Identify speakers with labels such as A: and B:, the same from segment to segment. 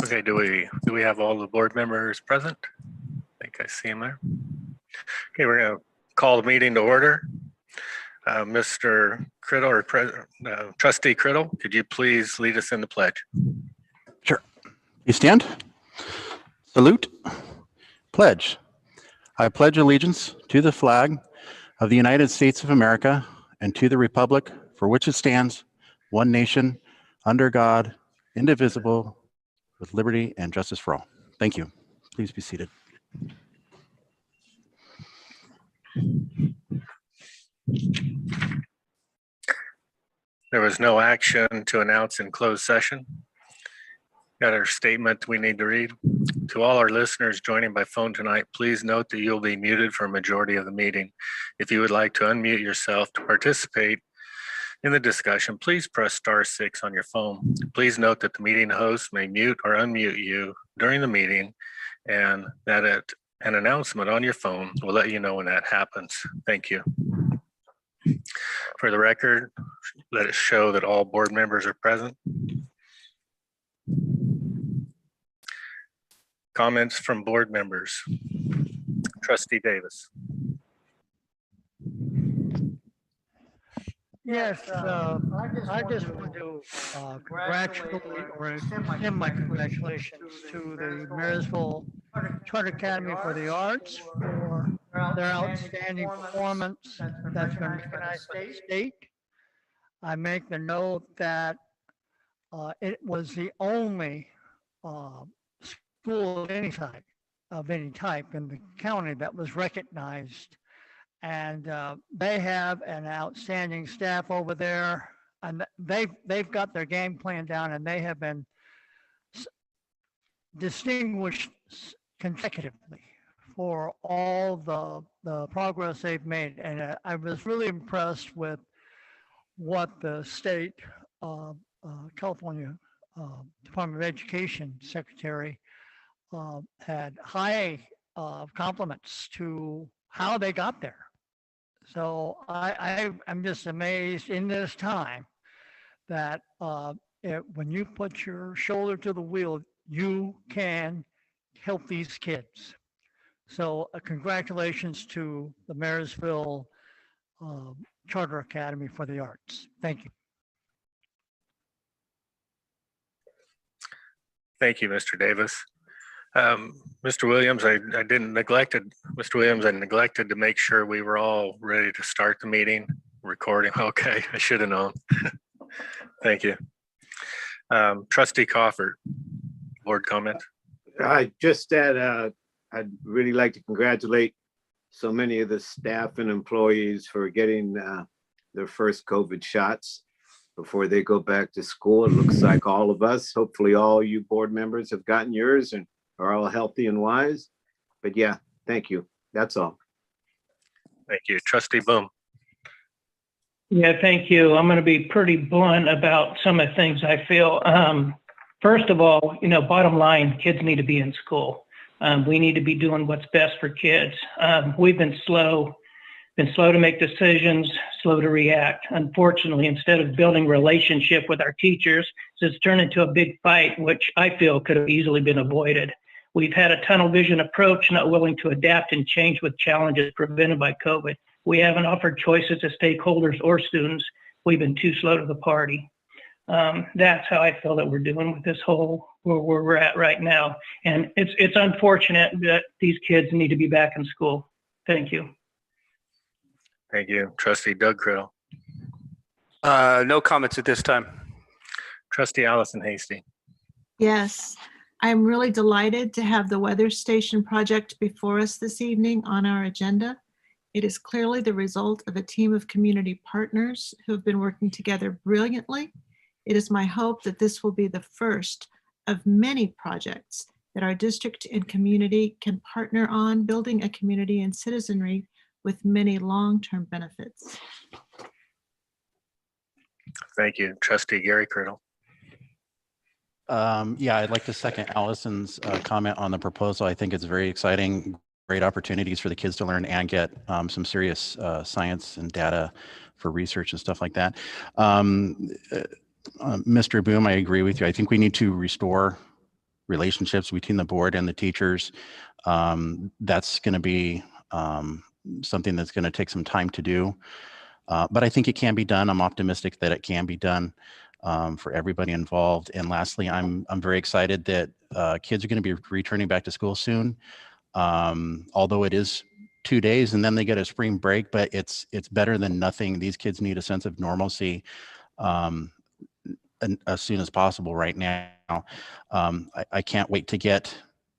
A: Okay, do we have all the board members present? I think I see them there. Okay, we're going to call the meeting to order. Mr. Criddle or Trustee Criddle, could you please lead us in the pledge?
B: Sure. You stand. Salute. Pledge. I pledge allegiance to the flag of the United States of America and to the republic for which it stands, one nation, under God, indivisible, with liberty and justice for all. Thank you. Please be seated.
A: There was no action to announce in closed session. Got our statement we need to read. To all our listeners joining by phone tonight, please note that you'll be muted for a majority of the meeting. If you would like to unmute yourself to participate in the discussion, please press *6 on your phone. Please note that the meeting host may mute or unmute you during the meeting, and that an announcement on your phone will let you know when that happens. Thank you. For the record, let it show that all board members are present. Comments from board members. Trustee Davis.
C: Yes, I just want to congratulate or extend my congratulations to the Marysville Charter Academy for the Arts for their outstanding performance that's been recognized by the state. I make the note that it was the only school of any type in the county that was recognized. And they have an outstanding staff over there, and they've got their game plan down, and they have been distinguished consecutively for all the progress they've made. And I was really impressed with what the state California Department of Education Secretary had high compliments to how they got there. So I'm just amazed in this time that when you put your shoulder to the wheel, you can help these kids. So congratulations to the Marysville Charter Academy for the Arts. Thank you.
A: Thank you, Mr. Davis. Mr. Williams, I neglected to make sure we were all ready to start the meeting recording. Okay, I should have known. Thank you. Trustee Coffert, board comment.
D: I just said I'd really like to congratulate so many of the staff and employees for getting their first COVID shots before they go back to school. It looks like all of us, hopefully all you board members have gotten yours and are all healthy and wise. But yeah, thank you. That's all.
A: Thank you. Trustee Boom.
E: Yeah, thank you. I'm going to be pretty blunt about some of the things I feel. First of all, bottom line, kids need to be in school. We need to be doing what's best for kids. We've been slow to make decisions, slow to react. Unfortunately, instead of building relationship with our teachers, it's turned into a big fight, which I feel could have easily been avoided. We've had a tunnel vision approach, not willing to adapt and change with challenges prevented by COVID. We haven't offered choices to stakeholders or students. We've been too slow to the party. That's how I feel that we're doing with this whole where we're at right now. And it's unfortunate that these kids need to be back in school. Thank you.
A: Thank you. Trustee Doug Criddle.
F: No comments at this time.
A: Trustee Allison Hasty.
G: Yes, I'm really delighted to have the weather station project before us this evening on our agenda. It is clearly the result of a team of community partners who have been working together brilliantly. It is my hope that this will be the first of many projects that our district and community can partner on, building a community and citizenry with many long-term benefits.
A: Thank you. Trustee Gary Criddle.
B: Yeah, I'd like to second Allison's comment on the proposal. I think it's very exciting, great opportunities for the kids to learn and get some serious science and data for research and stuff like that. Mr. Boom, I agree with you. I think we need to restore relationships between the board and the teachers. That's going to be something that's going to take some time to do. But I think it can be done. I'm optimistic that it can be done for everybody involved. And lastly, I'm very excited that kids are going to be returning back to school soon. Although it is 2 days and then they get a spring break, but it's better than nothing. These kids need a sense of normalcy as soon as possible right now. I can't wait to get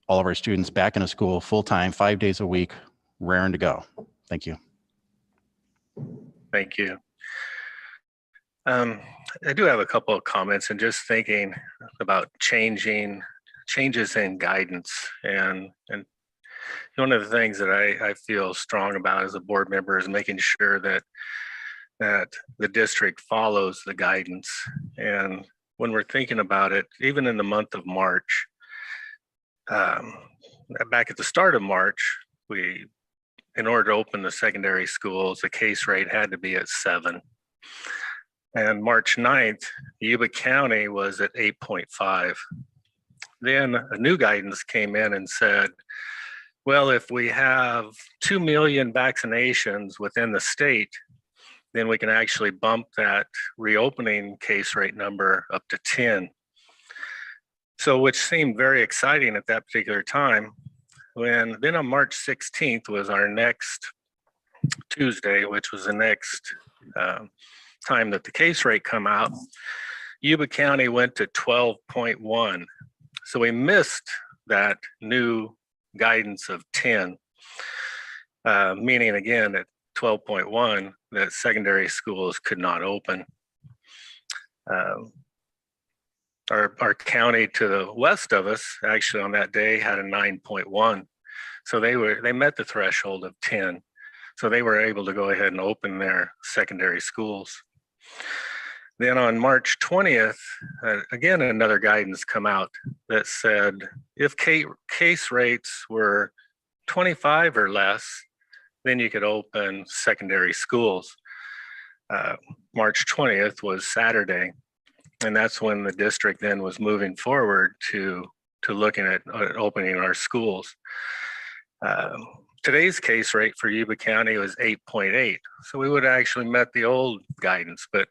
B: all of our students back into school full-time, 5 days a week, raring to go. Thank you.
A: Thank you. I do have a couple of comments and just thinking about changes in guidance. And one of the things that I feel strong about as a board member is making sure that the district follows the guidance. And when we're thinking about it, even in the month of March, back at the start of March, in order to open the secondary schools, the case rate had to be at 7. And March 9th, Yuba County was at 8.5. Then a new guidance came in and said, well, if we have 2 million vaccinations within the state, then we can actually bump that reopening case rate number up to 10. So, which seemed very exciting at that particular time. Then on March 16th was our next Tuesday, which was the next time that the case rate come out, Yuba County went to 12.1. So we missed that new guidance of 10, meaning again at 12.1 that secondary schools could not open. Our county to the west of us actually on that day had a 9.1. So they met the threshold of 10. So they were able to go ahead and open their secondary schools. Then on March 20th, again, another guidance come out that said, if case rates were 25 or less, then you could open secondary schools. March 20th was Saturday. And that's when the district then was moving forward to looking at opening our schools. Today's case rate for Yuba County was 8.8. So we would have actually met the old guidance, but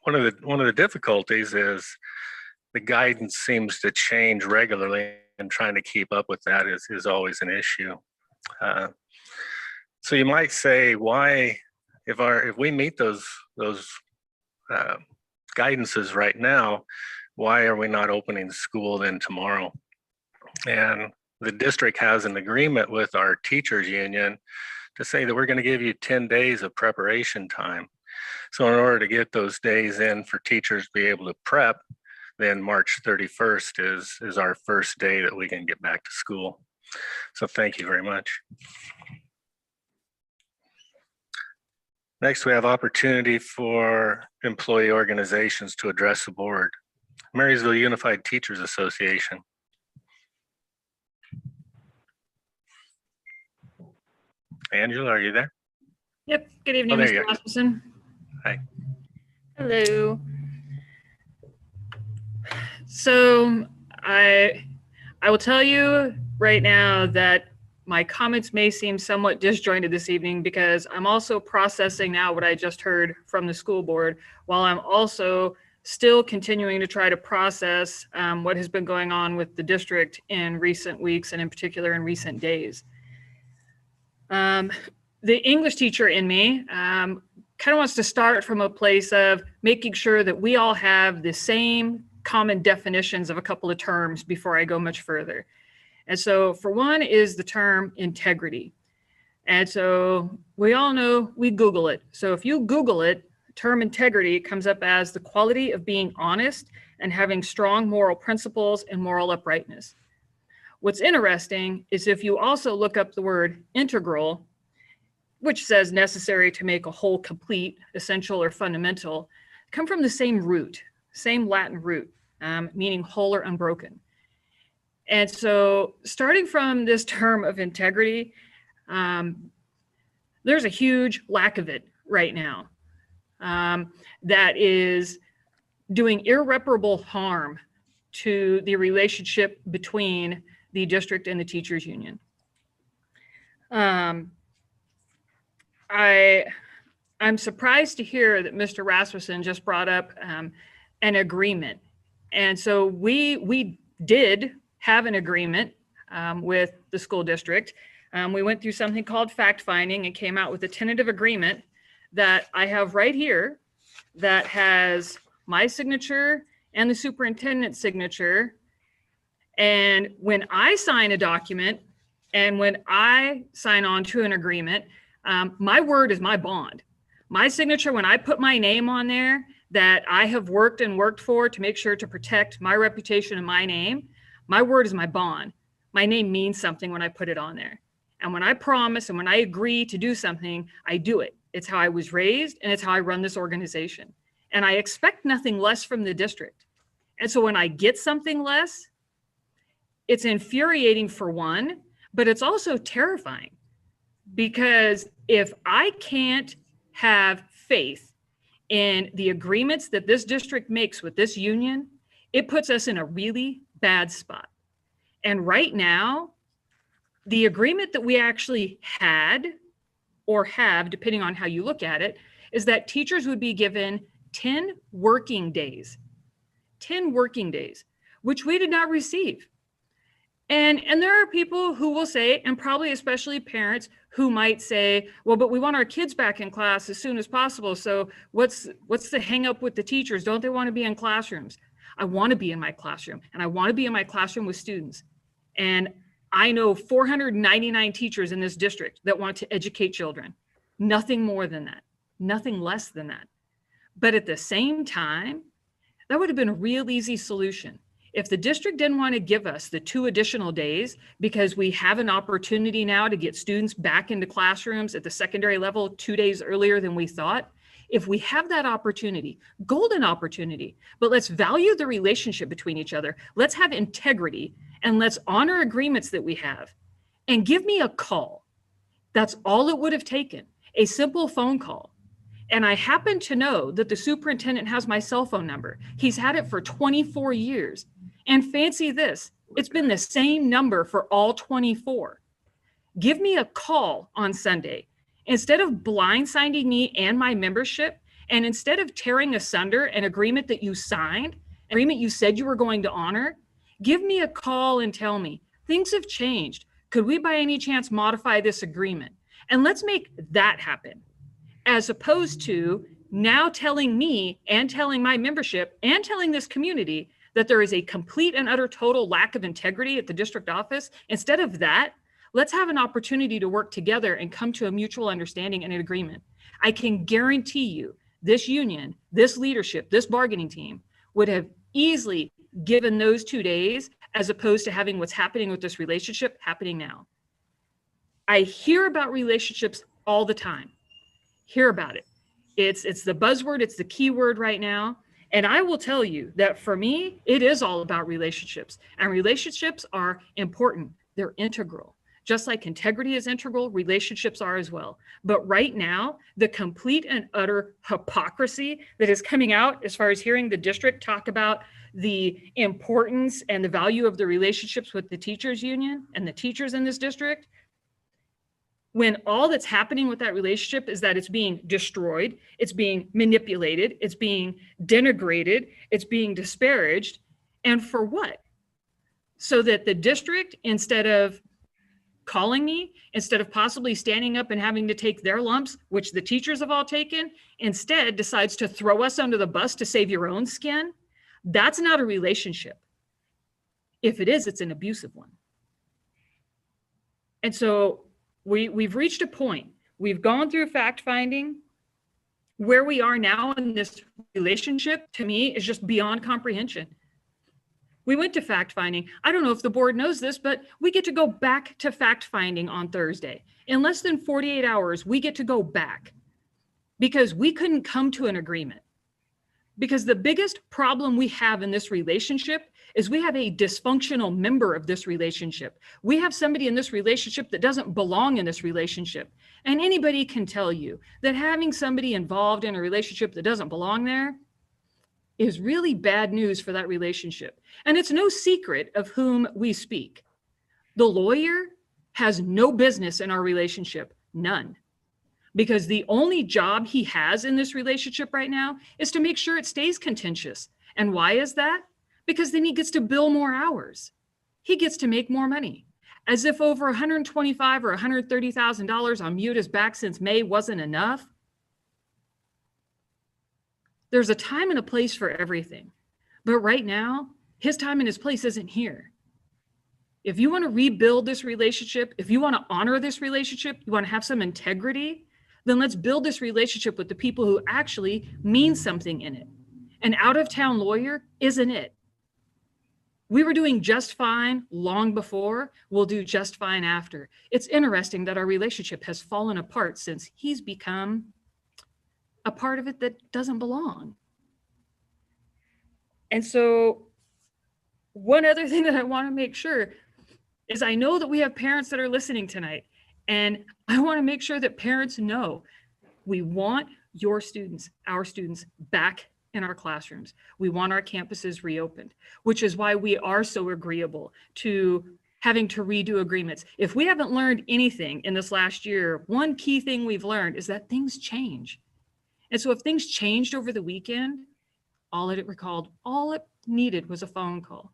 A: one of the difficulties is the guidance seems to change regularly, and trying to keep up with that is always an issue. So you might say, why, if we meet those guidances right now, why are we not opening school then tomorrow? And the district has an agreement with our teachers union to say that we're going to give you 10 days of preparation time. So in order to get those days in for teachers to be able to prep, then March 31st is our first day that we can get back to school. So thank you very much. Next, we have opportunity for employee organizations to address the board. Marysville Unified Teachers Association. Angela, are you there?
H: Yep. Good evening,
A: there you
H: Mr.
A: are.
H: Rasmussen.
A: Hi.
H: Hello. So I will tell you right now that my comments may seem somewhat disjointed this evening because I'm also processing now what I just heard from the school board, while I'm also still continuing to try to process what has been going on with the district in recent weeks and in particular in recent days. The English teacher in me kind of wants to start from a place of making sure that we all have the same common definitions of a couple of terms before I go much further. And so for one is the term integrity. And so we all know we Google it. So if you Google it, term integrity comes up as the quality of being honest and having strong moral principles and moral uprightness. What's interesting is if you also look up the word integral, which says necessary to make a whole complete, essential, or fundamental, come from the same root, same Latin root, meaning whole or unbroken. And so starting from this term of integrity, there's a huge lack of it right now that is doing irreparable harm to the relationship between the district and the teachers union. I'm surprised to hear that Mr. Rasmussen just brought up an agreement. And so we did have an agreement with the school district. We went through something called fact finding and came out with a tentative agreement that I have right here that has my signature and the superintendent's signature. And when I sign a document and when I sign on to an agreement, my word is my bond. My signature, when I put my name on there that I have worked and worked for to make sure to protect my reputation and my name, my word is my bond. My name means something when I put it on there. And when I promise and when I agree to do something, I do it. It's how I was raised and it's how I run this organization. And I expect nothing less from the district. And so when I get something less, it's infuriating for one, but it's also terrifying. Because if I can't have faith in the agreements that this district makes with this union, it puts us in a really bad spot. And right now, the agreement that we actually had or have, depending on how you look at it, is that teachers would be given 10 working days, 10 working days, which we did not receive. And there are people who will say, and probably especially parents who might say, well, but we want our kids back in class as soon as possible. So what's the hang up with the teachers? Don't they want to be in classrooms? I want to be in my classroom, and I want to be in my classroom with students. And I know 499 teachers in this district that want to educate children. Nothing more than that, nothing less than that. But at the same time, that would have been a real easy solution. If the district didn't want to give us the 2 additional days because we have an opportunity now to get students back into classrooms at the secondary level 2 days earlier than we thought, if we have that opportunity, golden opportunity, but let's value the relationship between each other. Let's have integrity and let's honor agreements that we have, and give me a call. That's all it would have taken, a simple phone call. And I happen to know that the superintendent has my cell phone number. He's had it for 24 years. And fancy this, it's been the same number for all 24. Give me a call on Sunday. Instead of blindsiding me and my membership, and instead of tearing asunder an agreement that you signed, an agreement you said you were going to honor, give me a call and tell me, things have changed. Could we by any chance modify this agreement? And let's make that happen. As opposed to now telling me and telling my membership and telling this community that there is a complete and utter total lack of integrity at the district office. Instead of that, let's have an opportunity to work together and come to a mutual understanding and an agreement. I can guarantee you this union, this leadership, this bargaining team would have easily given those 2 days as opposed to having what's happening with this relationship happening now. I hear about relationships all the time. Hear about it. It's the buzzword, it's the keyword right now. And I will tell you that for me, it is all about relationships, and relationships are important. They're integral. Just like integrity is integral, relationships are as well. But right now, the complete and utter hypocrisy that is coming out as far as hearing the district talk about the importance and the value of the relationships with the teachers union and the teachers in this district, when all that's happening with that relationship is that it's being destroyed, it's being manipulated, it's being denigrated, it's being disparaged. And for what? So that the district, instead of calling me, instead of possibly standing up and having to take their lumps, which the teachers have all taken, instead decides to throw us under the bus to save your own skin. That's not a relationship. If it is, it's an abusive one. And so we've reached a point. We've gone through fact finding. Where we are now in this relationship, to me, is just beyond comprehension. We went to fact finding. I don't know if the board knows this, but we get to go back to fact finding on Thursday. In less than 48 hours, we get to go back because we couldn't come to an agreement. Because the biggest problem we have in this relationship is we have a dysfunctional member of this relationship. We have somebody in this relationship that doesn't belong in this relationship. And anybody can tell you that having somebody involved in a relationship that doesn't belong there, is really bad news for that relationship. And it's no secret of whom we speak. The lawyer has no business in our relationship, none. Because the only job he has in this relationship right now is to make sure it stays contentious. And why is that? Because then he gets to bill more hours. He gets to make more money. As if over $125,000 or $130,000 on mute his back since May wasn't enough. There's a time and a place for everything. But right now, his time and his place isn't here. If you want to rebuild this relationship, if you want to honor this relationship, you want to have some integrity, then let's build this relationship with the people who actually mean something in it. An out-of-town lawyer isn't it. We were doing just fine long before, we'll do just fine after. It's interesting that our relationship has fallen apart since he's become a part of it that doesn't belong. And so one other thing that I want to make sure is I know that we have parents that are listening tonight, and I want to make sure that parents know we want your students, our students, back in our classrooms. We want our campuses reopened, which is why we are so agreeable to having to redo agreements. If we haven't learned anything in this last year, one key thing we've learned is that things change. And so if things changed over the weekend, all it needed was a phone call.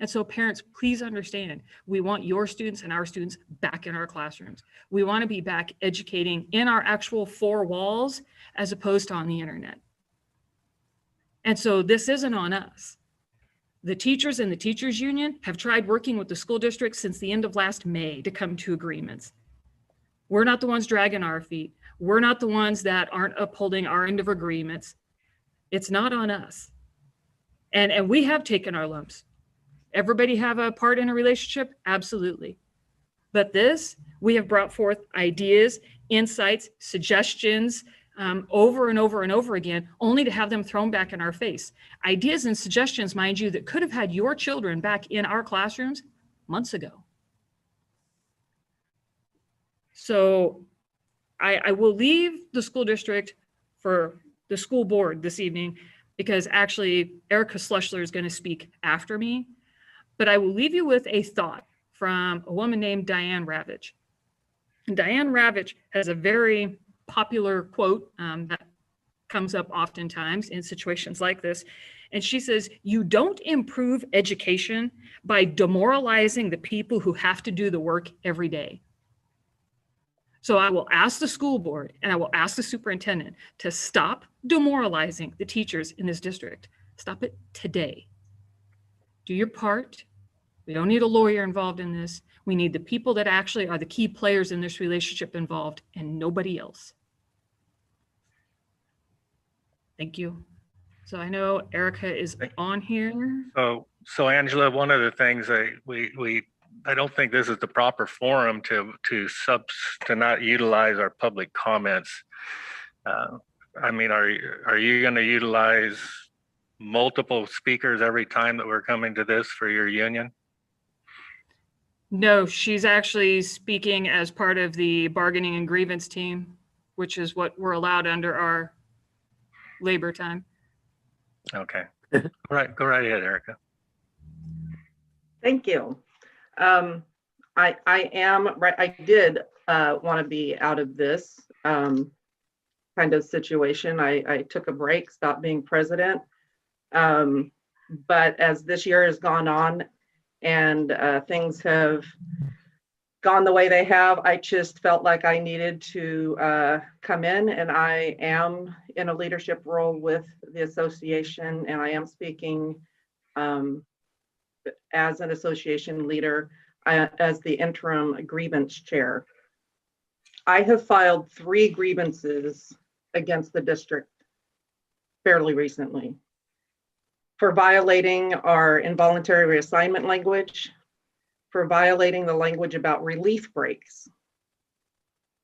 H: And so parents, please understand, we want your students and our students back in our classrooms. We want to be back educating in our actual four walls as opposed to on the internet. And so this isn't on us. The teachers and the teachers union have tried working with the school district since the end of last May to come to agreements. We're not the ones dragging our feet. We're not the ones that aren't upholding our end of agreements. It's not on us. And we have taken our lumps. Everybody have a part in a relationship? Absolutely. But this, we have brought forth ideas, insights, suggestions over and over and over again, only to have them thrown back in our face. Ideas and suggestions, mind you, that could have had your children back in our classrooms months ago. So I will leave the school district for the school board this evening, because actually Erica Schlussler is going to speak after me. But I will leave you with a thought from a woman named Diane Ravitch. And Diane Ravitch has a very popular quote that comes up oftentimes in situations like this. And she says, "You don't improve education by demoralizing the people who have to do the work every day." So I will ask the school board and I will ask the superintendent to stop demoralizing the teachers in this district. Stop it today. Do your part. We don't need a lawyer involved in this. We need the people that actually are the key players in this relationship involved, and nobody else. Thank you. So I know Erica is on here.
A: So Angela, one of the things I don't think this is the proper forum to not utilize our public comments. I mean, are you going to utilize multiple speakers every time that we're coming to this for your union?
H: No, she's actually speaking as part of the bargaining and grievance team, which is what we're allowed under our labor time.
A: Okay. Go right ahead, Erica.
I: Thank you. I did want to be out of this kind of situation. I took a break, stopped being president. But as this year has gone on and things have gone the way they have, I just felt like I needed to come in, and I am in a leadership role with the association, and I am speaking as an association leader, as the interim grievance chair. I have filed 3 grievances against the district fairly recently for violating our involuntary reassignment language, for violating the language about relief breaks,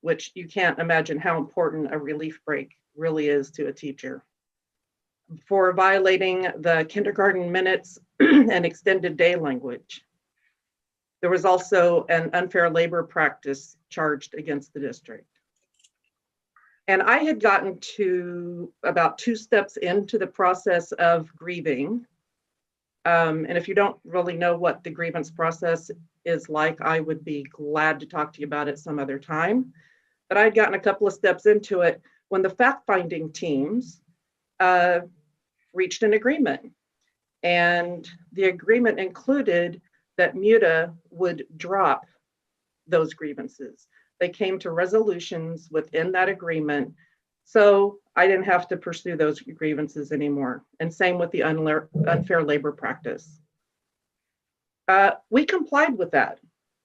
I: which you can't imagine how important a relief break really is to a teacher, for violating the kindergarten minutes and extended day language. There was also an unfair labor practice charged against the district. And I had gotten to about 2 steps into the process of grieving. And if you don't really know what the grievance process is like, I would be glad to talk to you about it some other time. But I'd gotten a couple of steps into it when the fact-finding teams reached an agreement. And the agreement included that MUTA would drop those grievances. They came to resolutions within that agreement, so I didn't have to pursue those grievances anymore. And same with the unfair labor practice. We complied with that.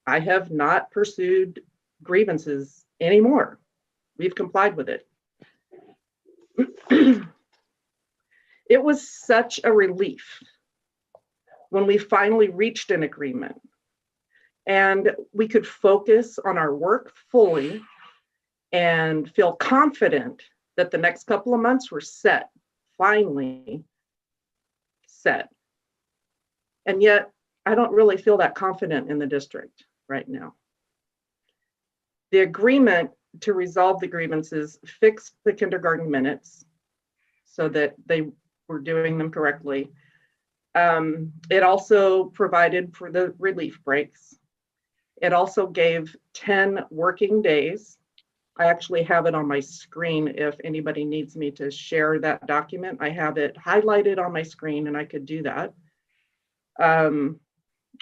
I: I have not pursued grievances anymore. We've complied with it. It was such a relief when we finally reached an agreement and we could focus on our work fully and feel confident that the next couple of months were set, finally set. And yet, I don't really feel that confident in the district right now. The agreement to resolve the grievances fixed the kindergarten minutes so that they were doing them correctly. It also provided for the relief breaks. It also gave 10 working days. I actually have it on my screen if anybody needs me to share that document. I have it highlighted on my screen and I could do that.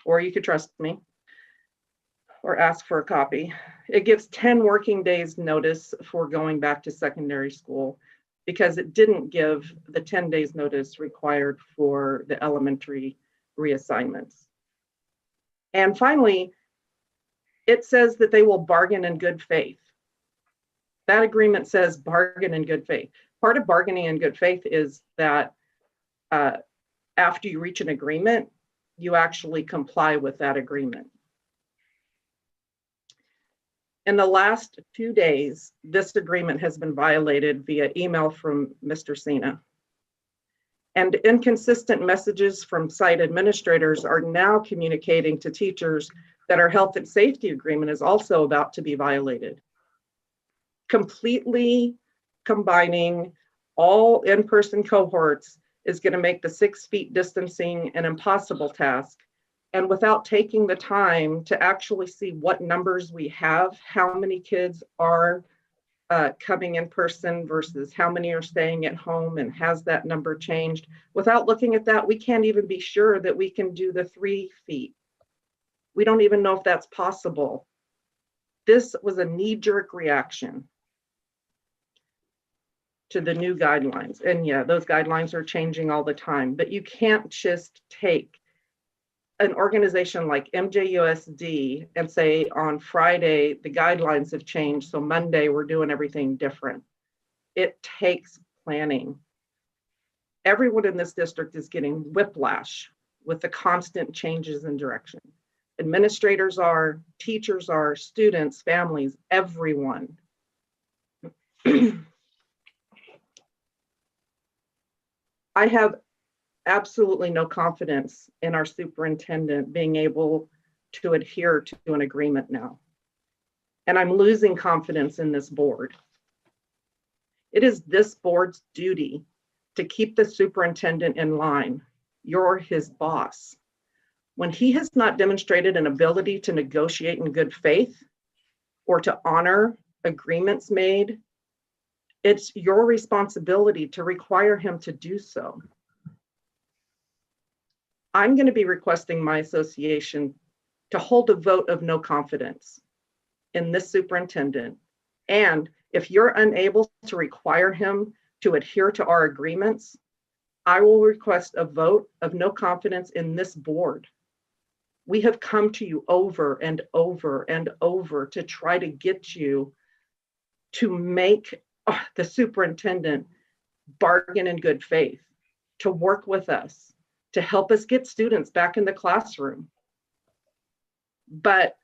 I: Or you could trust me or ask for a copy. It gives 10 working days notice for going back to secondary school because it didn't give the 10 days notice required for the elementary reassignments. And finally, it says that they will bargain in good faith. That agreement says bargain in good faith. Part of bargaining in good faith is that after you reach an agreement, you actually comply with that agreement. In the last 2 days, this agreement has been violated via email from Mr. Sina. And inconsistent messages from site administrators are now communicating to teachers that our health and safety agreement is also about to be violated. Completely combining all in-person cohorts is going to make the 6 feet distancing an impossible task. And without taking the time to actually see what numbers we have, how many kids are coming in person versus how many are staying at home, and has that number changed? Without looking at that, we can't even be sure that we can do the 3 feet. We don't even know if that's possible. This was a knee-jerk reaction to the new guidelines. And yeah, those guidelines are changing all the time, but you can't just take an organization like MJUSD and say on Friday, the guidelines have changed, so Monday we're doing everything different. It takes planning. Everyone in this district is getting whiplash with the constant changes in direction. Administrators are, teachers are, students, families, everyone. I have absolutely no confidence in our superintendent being able to adhere to an agreement now. And I'm losing confidence in this board. It is this board's duty to keep the superintendent in line. You're his boss. When he has not demonstrated an ability to negotiate in good faith or to honor agreements made, it's your responsibility to require him to do so. I'm going to be requesting my association to hold a vote of no confidence in this superintendent. And if you're unable to require him to adhere to our agreements, I will request a vote of no confidence in this board. We have come to you over and over and over to try to get you to make the superintendent bargain in good faith, to work with us, to help us get students back in the classroom. But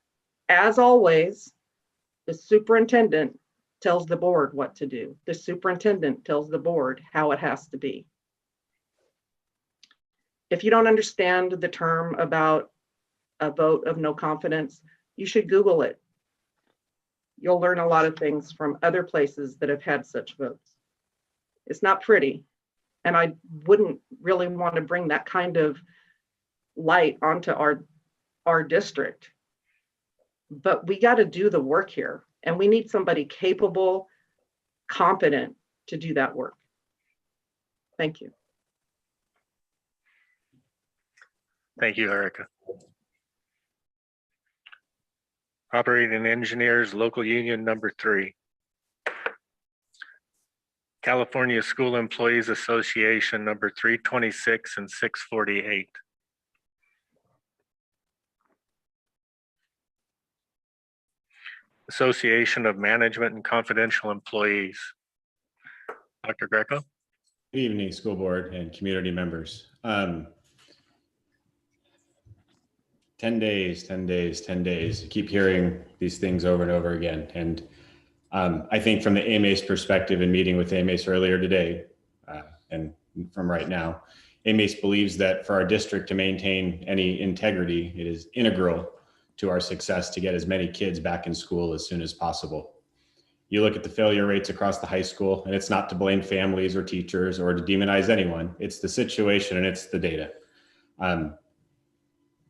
I: as always, the superintendent tells the board what to do. The superintendent tells the board how it has to be. If you don't understand the term about a vote of no confidence, you should Google it. you'll learn a lot of things from other places that have had such votes. It's not pretty, and I wouldn't really want to bring that kind of light onto our district. But we got to do the work here, and we need somebody capable, competent to do that work. Thank you.
A: Thank you, Erica. Operating Engineers, Local Union number 3. California School Employees Association number 326 and 648. Association of Management and Confidential Employees. Dr. Greco.
J: Good evening, school board and community members. 10 days, 10 days, 10 days. I keep hearing these things over and over again. And I think from the AMACE perspective, and meeting with AMACE earlier today, and from right now, AMACE believes that for our district to maintain any integrity, it is integral to our success to get as many kids back in school as soon as possible. You look at the failure rates across the high school, and it's not to blame families or teachers or to demonize anyone. It's the situation and it's the data.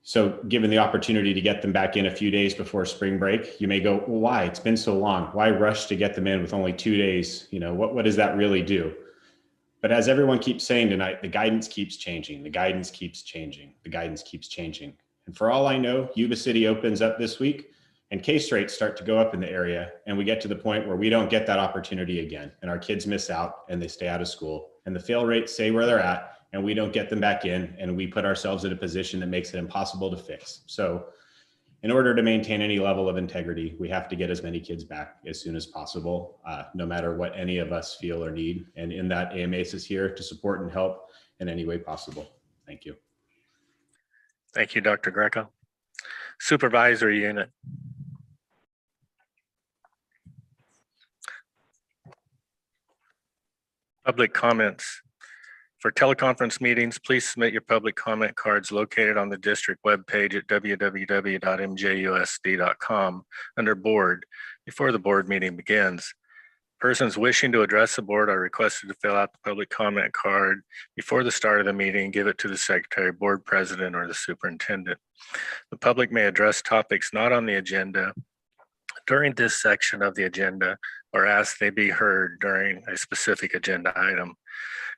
J: So given the opportunity to get them back in a few days before spring break, you may go, well, why? It's been so long. Why rush to get them in with only 2 days? You know, what does that really do? But as everyone keeps saying tonight, the guidance keeps changing. The guidance keeps changing. The guidance keeps changing. And for all I know, Yuba City opens up this week and case rates start to go up in the area. And we get to the point where we don't get that opportunity again. And our kids miss out and they stay out of school. And the fail rates stay where they're at. And we don't get them back in, and we put ourselves in a position that makes it impossible to fix. So in order to maintain any level of integrity, we have to get as many kids back as soon as possible, no matter what any of us feel or need. And in that, AMACE is here to support and help in any way possible. Thank you.
A: Thank you, Dr. Greco. Supervisory Unit. Public comments. For teleconference meetings, please submit your public comment cards located on the district webpage at www.mjusd.com under board before the board meeting begins. Persons wishing to address the board are requested to fill out the public comment card before the start of the meeting and give it to the secretary, board president, or the superintendent. The public may address topics not on the agenda during this section of the agenda or ask they be heard during a specific agenda item.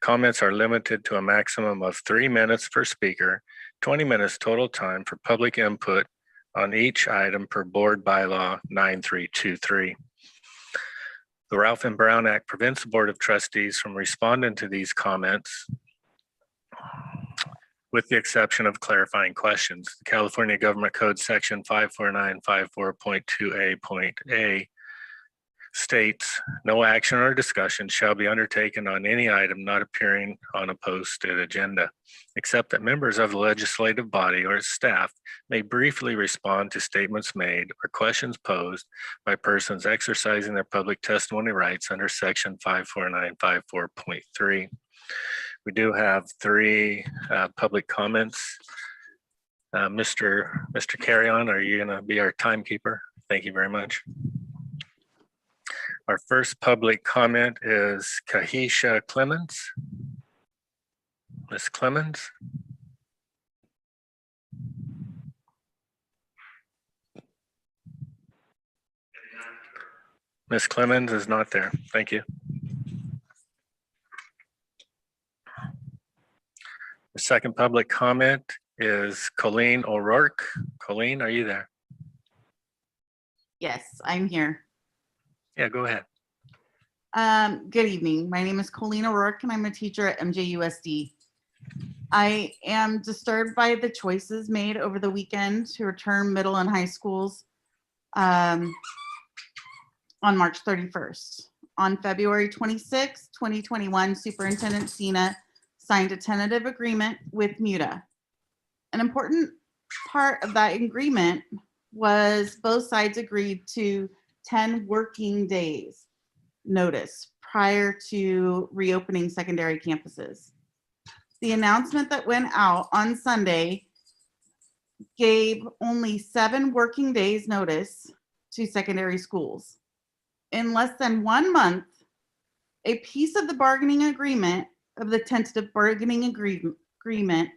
A: Comments are limited to a maximum of 3 minutes per speaker, 20 minutes total time for public input on each item per board bylaw 9323. The Ralph M. Brown Act prevents the Board of Trustees from responding to these comments with the exception of clarifying questions. The California Government Code section 54954.2a.a states, no action or discussion shall be undertaken on any item not appearing on a posted agenda, except that members of the legislative body or its staff may briefly respond to statements made or questions posed by persons exercising their public testimony rights under section 54954.3. We do have 3 public comments. Mr. Carrion, are you gonna be our timekeeper? Thank you very much. Our first public comment is Kahisha Clemens. Ms. Clemens. Ms. Clemens is not there. Thank you. The second public comment is Colleen O'Rourke. Colleen, are you there?
K: Yes, I'm here.
A: Yeah, go ahead.
K: Good evening. My name is Colleen O'Rourke and I'm a teacher at MJUSD. I am disturbed by the choices made over the weekend to return middle and high schools on March 31st. On February 26, 2021, Superintendent Sina signed a tentative agreement with MUTA. An important part of that agreement was both sides agreed to 10 working days notice prior to reopening secondary campuses. The announcement that went out on Sunday gave only 7 working days notice to secondary schools. in less than 1 month, a piece of the bargaining agreement, of the tentative bargaining agreement,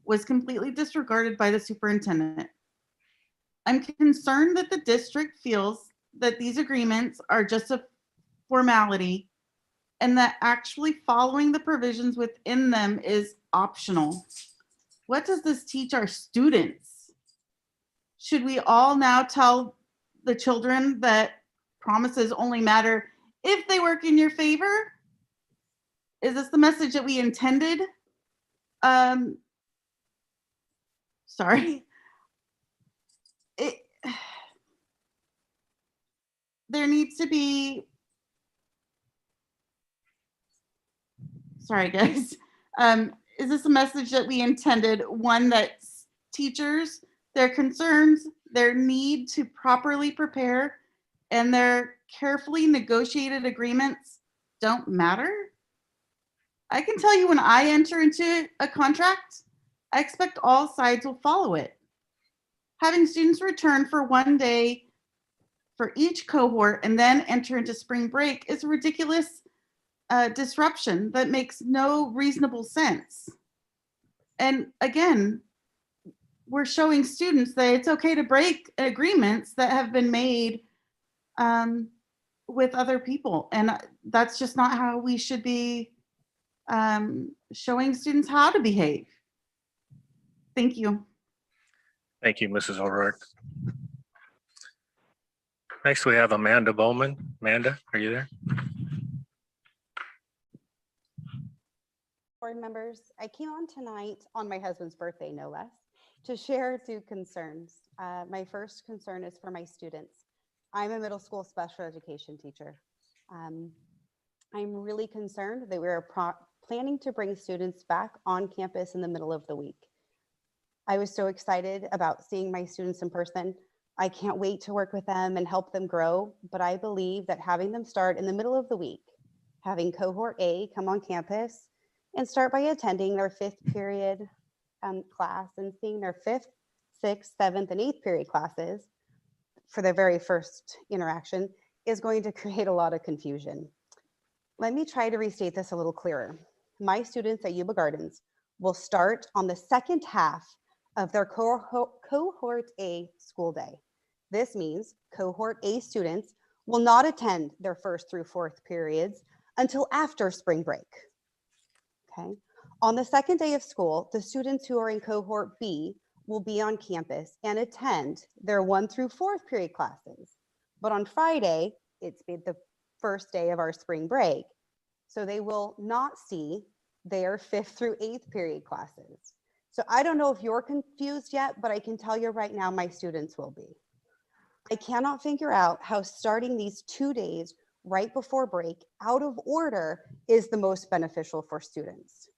K: was completely disregarded by the superintendent. I'm concerned that the district feels that these agreements are just a formality and that actually following the provisions within them is optional. What does this teach our students? Should we all now tell the children that promises only matter if they work in your favor? Is this the message that we intended? Sorry. There needs to be, sorry guys. Is this a message that we intended? One that teachers, their concerns, their need to properly prepare, and their carefully negotiated agreements don't matter? I can tell you when I enter into a contract, I expect all sides will follow it. Having students return for 1 day for each cohort and then enter into spring break is a ridiculous disruption that makes no reasonable sense. And again, we're showing students that it's okay to break agreements that have been made with other people. And that's just not how we should be showing students how to behave. Thank you.
A: Thank you, Mrs. O'Rourke. Next, we have Amanda Bowman. Amanda, are you there?
L: Board members, I came on tonight on my husband's birthday, no less, to share 2 concerns. My first concern is for my students. I'm a middle school special education teacher. I'm really concerned that we're planning to bring students back on campus in the middle of the week. I was so excited about seeing my students in person. I can't wait to work with them and help them grow, but I believe that having them start in the middle of the week, having cohort A come on campus and start by attending their 5th period class and seeing their 5th, 6th, 7th, and 8th period classes for their very first interaction is going to create a lot of confusion. Let me try to restate this a little clearer. My students at Yuba Gardens will start on the second half of their cohort A school day. This means cohort A students will not attend their 1st through 4th periods until after spring break. Okay. On the 2nd day of school, the students who are in cohort B will be on campus and attend their 1 through 4th period classes. But on Friday, it's been the 1st day of our spring break, so they will not see their 5th through 8th period classes. So I don't know if you're confused yet, but I can tell you right now, my students will be. I cannot figure out how starting these 2 days right before break out of order is the most beneficial for students.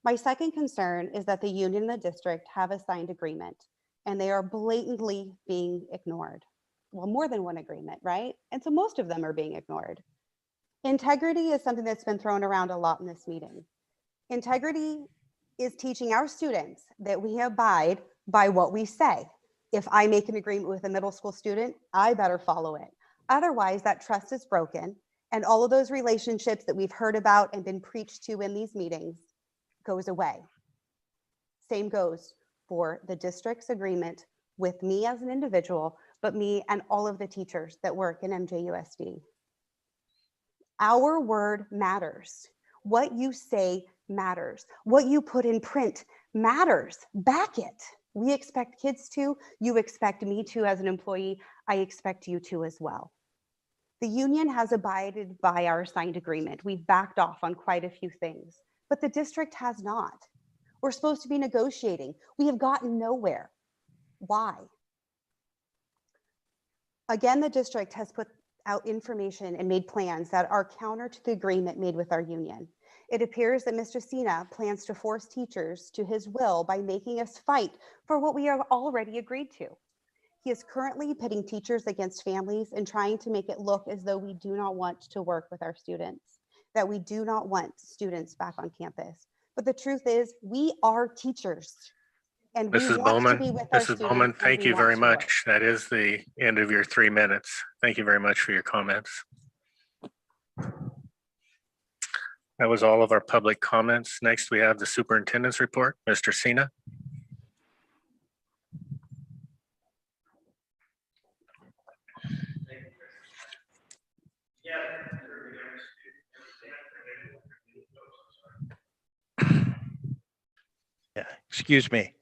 L: My second concern is that the union and the district have a signed agreement and they are blatantly being ignored. Well, more than one agreement, right? And so most of them are being ignored. Integrity is something that's been thrown around a lot in this meeting. Integrity is teaching our students that we abide by what we say. If I make an agreement with a middle school student, I better follow it. Otherwise, that trust is broken, and all of those relationships that we've heard about and been preached to in these meetings goes away. Same goes for the district's agreement with me as an individual, but me and all of the teachers that work in MJUSD. Our word matters. What you say matters. What you put in print matters. Back it. We expect kids to, you expect me to as an employee, I expect you to as well. The union has abided by our signed agreement. We've backed off on quite a few things, but the district has not. We're supposed to be negotiating. We have gotten nowhere. Why? Again, the district has put out information and made plans that are counter to the agreement made with our union. It appears that Mr. Sina plans to force teachers to his will by making us fight for what we have already agreed to. He is currently pitting teachers against families and trying to make it look as though we do not want to work with our students, that we do not want students back on campus. But the truth is, we are teachers. And we
A: Mrs.
L: want to
A: Bowman,
L: be with our
A: Mrs.
L: students.
A: Bowman,
L: and
A: thank
L: we
A: you
L: want
A: very
L: to work.
A: much. That is the end of your 3 minutes. Thank you very much for your comments. That was all of our public comments. Next, we have the superintendent's report. Mr. Sina.
M: Yeah, excuse me.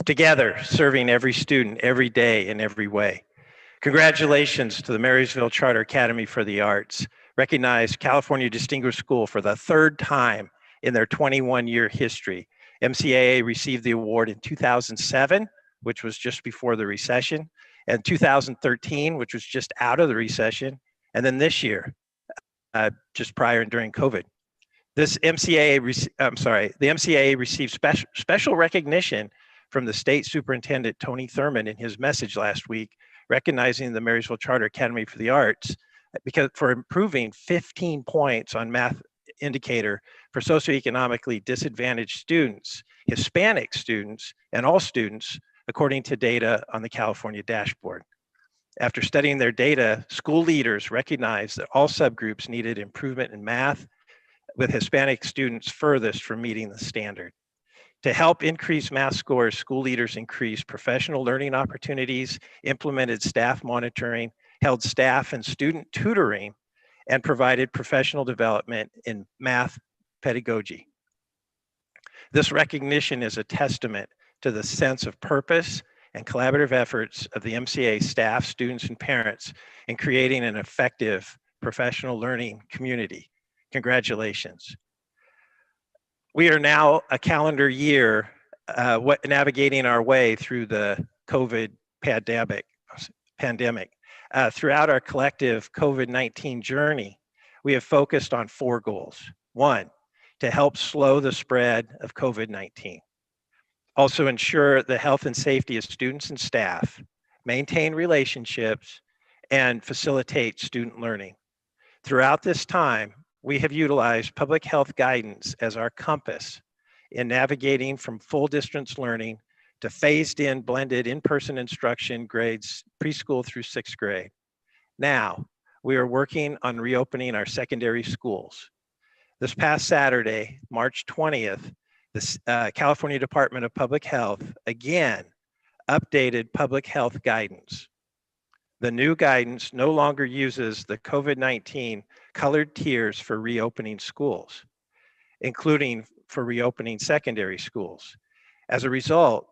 M: Together, serving every student every day in every way. Congratulations to the Marysville Charter Academy for the Arts, recognized California Distinguished School for the third time in their 21-year history. MCAA received the award in 2007, which was just before the recession, and 2013, which was just out of the recession, and then this year, just prior and during COVID. This MCAA, the MCAA received special recognition from the State Superintendent Tony Thurmond in his message last week, recognizing the Marysville Charter Academy for the Arts because for improving 15 points on math indicator for socioeconomically disadvantaged students, Hispanic students, and all students, according to data on the California dashboard. After studying their data, school leaders recognized that all subgroups needed improvement in math, with Hispanic students furthest from meeting the standard. To help increase math scores, school leaders increased professional learning opportunities, implemented staff monitoring, held staff and student tutoring, and provided professional development in math pedagogy. This recognition is a testament to the sense of purpose and collaborative efforts of the MCA staff, students, and parents in creating an effective professional learning community. Congratulations. We are now a calendar year navigating our way through the COVID pandemic. Throughout our collective COVID-19 journey, we have focused on 4 goals. 1, to help slow the spread of COVID-19. Also ensure the health and safety of students and staff, maintain relationships, and facilitate student learning. Throughout this time, we have utilized public health guidance as our compass in navigating from full distance learning to phased in blended in-person instruction grades preschool through 6th grade. Now, we are working on reopening our secondary schools. This past Saturday, March 20th, the California Department of Public Health again updated public health guidance. The new guidance no longer uses the COVID-19 colored tiers for reopening schools, including for reopening secondary schools. As a result,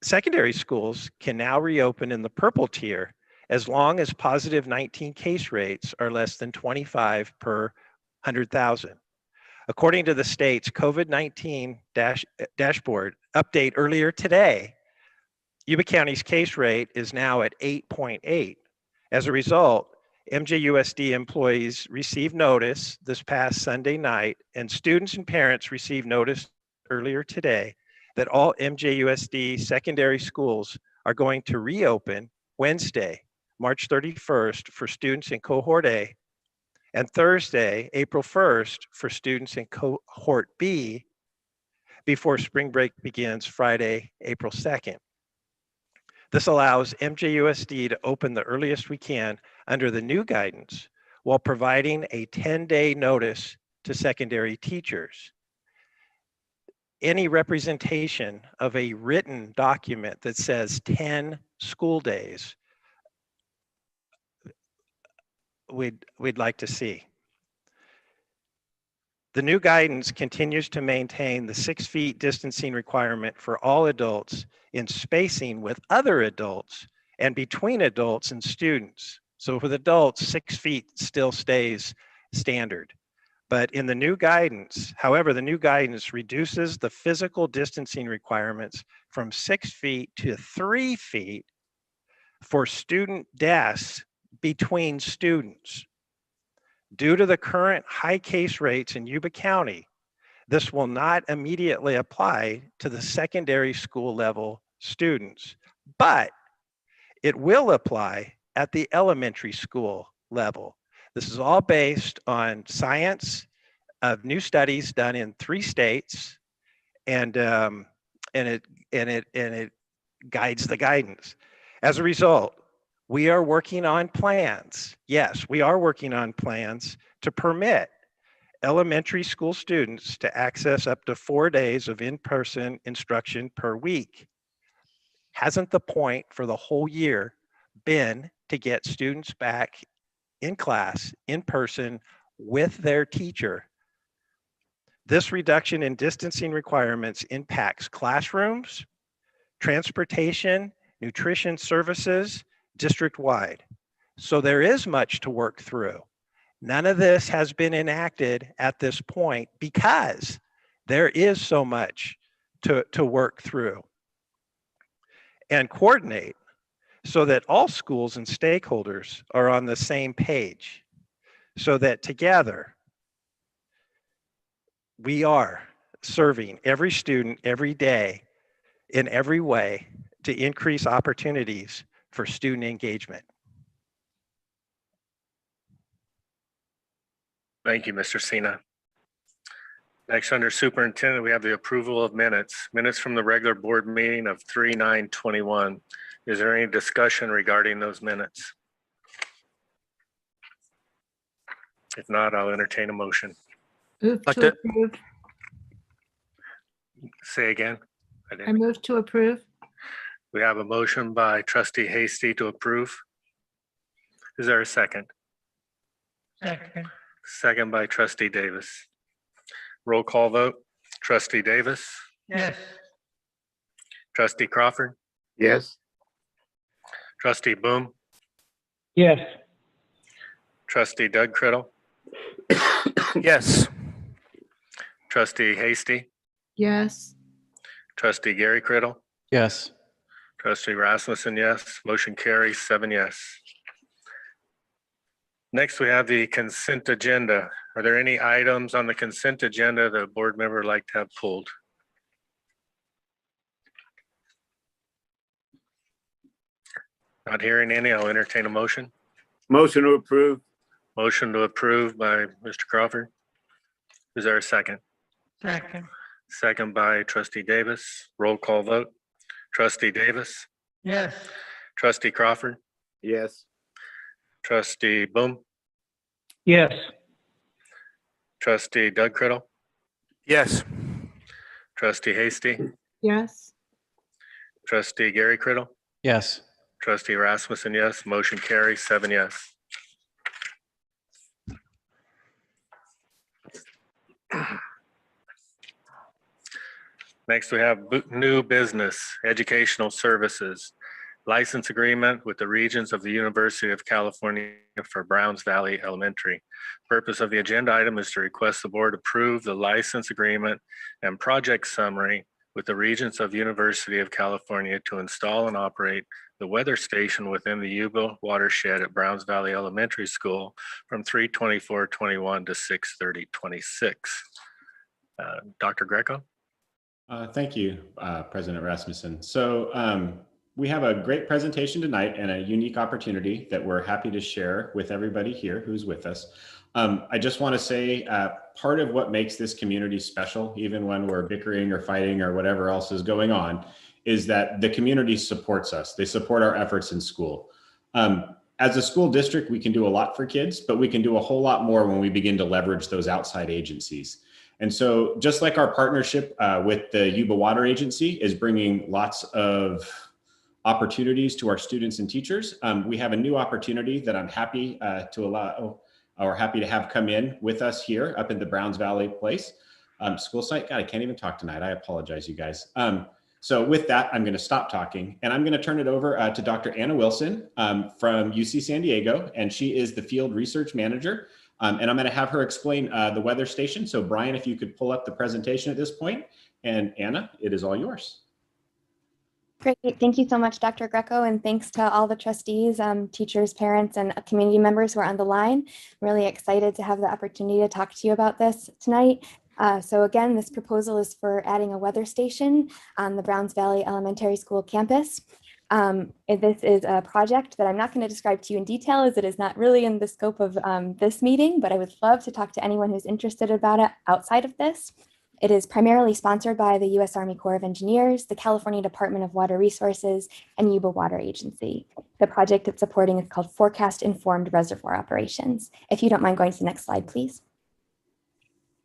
M: secondary schools can now reopen in the purple tier as long as positive 19 case rates are less than 25 per 100,000. According to the state's COVID-19 dashboard update earlier today, Yuba County's case rate is now at 8.8. As a result, MJUSD employees received notice this past Sunday night, and students and parents received notice earlier today that all MJUSD secondary schools are going to reopen Wednesday, March 31st for students in Cohort A, and Thursday, April 1st for students in Cohort B before spring break begins Friday, April 2nd. This allows MJUSD to open the earliest we can under the new guidance while providing a 10-day notice to secondary teachers. Any representation of a written document that says 10 school days, we'd like to see. The new guidance continues to maintain the 6 feet distancing requirement for all adults in spacing with other adults and between adults and students. So with adults, 6 feet still stays standard. But in the new guidance, however, the new guidance reduces the physical distancing requirements from 6 feet to 3 feet for student desks between students. Due to the current high case rates in Yuba County, this will not immediately apply to the secondary school level students, but it will apply at the elementary school level. This is all based on science of new studies done in 3 states, and it guides the guidance. As a result, We are working on plans. Yes, we are working on plans to permit elementary school students to access up to 4 days of in-person instruction per week. Hasn't the point for the whole year been to get students back in class, in person, with their teacher? This reduction in distancing requirements impacts classrooms, transportation, nutrition services, district-wide. So there is much to work through. None of this has been enacted at this point because there is so much to work through and coordinate so that all schools and stakeholders are on the same page, so that together we are serving every student every day in every way to increase opportunities for student engagement.
A: Thank you, Mr. Sina. Next, under superintendent, we have the approval of minutes. Minutes from the regular board meeting of 3/9/21. Is there any discussion regarding those minutes? If not, I'll entertain a motion.
G: Move
F: Like
G: to
F: that.
G: approve.
A: Say again. I
G: I
A: didn't.
G: move to approve.
A: We have a motion by trustee Hasty to approve. Is there a second?
C: Second.
A: Second by trustee Davis. Roll call vote. Trustee Davis,
C: Yes.
A: trustee Crawford,
D: Yes.
A: trustee Boom,
E: Yes.
A: trustee Doug Criddle,
F: Yes.
A: trustee Hasty,
G: Yes.
A: trustee Gary Criddle,
B: Yes.
A: trustee Rasmussen, yes. Motion carries 7 yes. Next, we have the consent agenda. Are there any items on the consent agenda that a board member would like to have pulled? Not hearing any, I'll entertain a motion.
D: Motion to approve.
A: Motion to approve by Mr. Crawford. Is there a second?
C: Second.
A: Second by trustee Davis. Roll call vote. Trustee Davis,
C: Yes.
A: trustee Crawford,
D: Yes.
A: trustee Boom,
E: Yes.
A: trustee Doug Criddle,
F: Yes.
A: trustee Hasty,
G: Yes.
A: trustee Gary Criddle,
B: Yes.
A: trustee Rasmussen, yes. Motion carries 7 yes. Next, we have new business, educational services, license agreement with the Regents of the University of California for Browns Valley Elementary. Purpose of the agenda item is to request the board approve the license agreement and project summary with the Regents of University of California to install and operate the weather station within the Yuba watershed at Browns Valley Elementary School from 3/24/21 to 6/30/26. Dr. Greco?
J: Thank you, President Rasmussen. So we have a great presentation tonight and a unique opportunity that we're happy to share with everybody here who's with us. I just want to say part of what makes this community special, even when we're bickering or fighting or whatever else is going on, is that the community supports us. They support our efforts in school. As a school district, we can do a lot for kids, but we can do a whole lot more when we begin to leverage those outside agencies. And so just like our partnership with the Yuba Water Agency is bringing lots of opportunities to our students and teachers, we have a new opportunity that I'm happy happy to have come in with us here up in the Browns Valley place school site. God, I can't even talk tonight. I apologize, you guys. So with that, I'm going to stop talking and I'm going to turn it over to Dr. Anna Wilson from UC San Diego, and she is the field research manager. And I'm going to have her explain the weather station. So Brian, if you could pull up the presentation at this point, and Anna, it is all yours.
N: Great. Thank you so much, Dr. Greco, and thanks to all the trustees, teachers, parents, and community members who are on the line. I'm really excited to have the opportunity to talk to you about this tonight. So again, this proposal is for adding a weather station on the Browns Valley Elementary School campus. This is a project that I'm not going to describe to you in detail as it is not really in the scope of this meeting, but I would love to talk to anyone who's interested about it outside of this. It is primarily sponsored by the U.S. Army Corps of Engineers, the California Department of Water Resources, and Yuba Water Agency. The project it's supporting is called Forecast Informed Reservoir Operations. If you don't mind going to the next slide, please.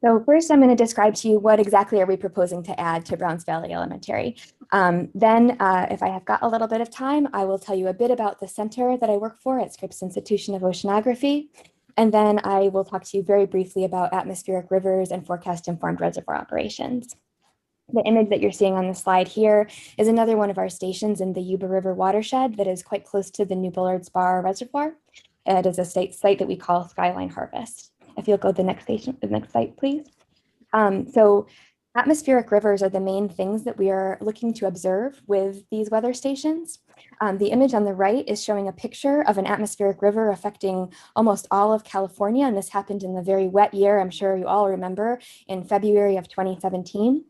N: So first, I'm going to describe to you what exactly are we proposing to add to Browns Valley Elementary. Then, if I have got a little bit of time, I will tell you a bit about the center that I work for at Scripps Institution of Oceanography. And then I will talk to you very briefly about atmospheric rivers and forecast-informed reservoir operations. The image that you're seeing on the slide here is another one of our stations in the Yuba River watershed that is quite close to the New Bullards Bar Reservoir. It is a site that we call Skyline Harvest. If you'll go to the next site, please. So atmospheric rivers are the main things that we are looking to observe with these weather stations. The image on the right is showing a picture of an atmospheric river affecting almost all of California, and this happened in the very wet year, I'm sure you all remember, in February of 2017.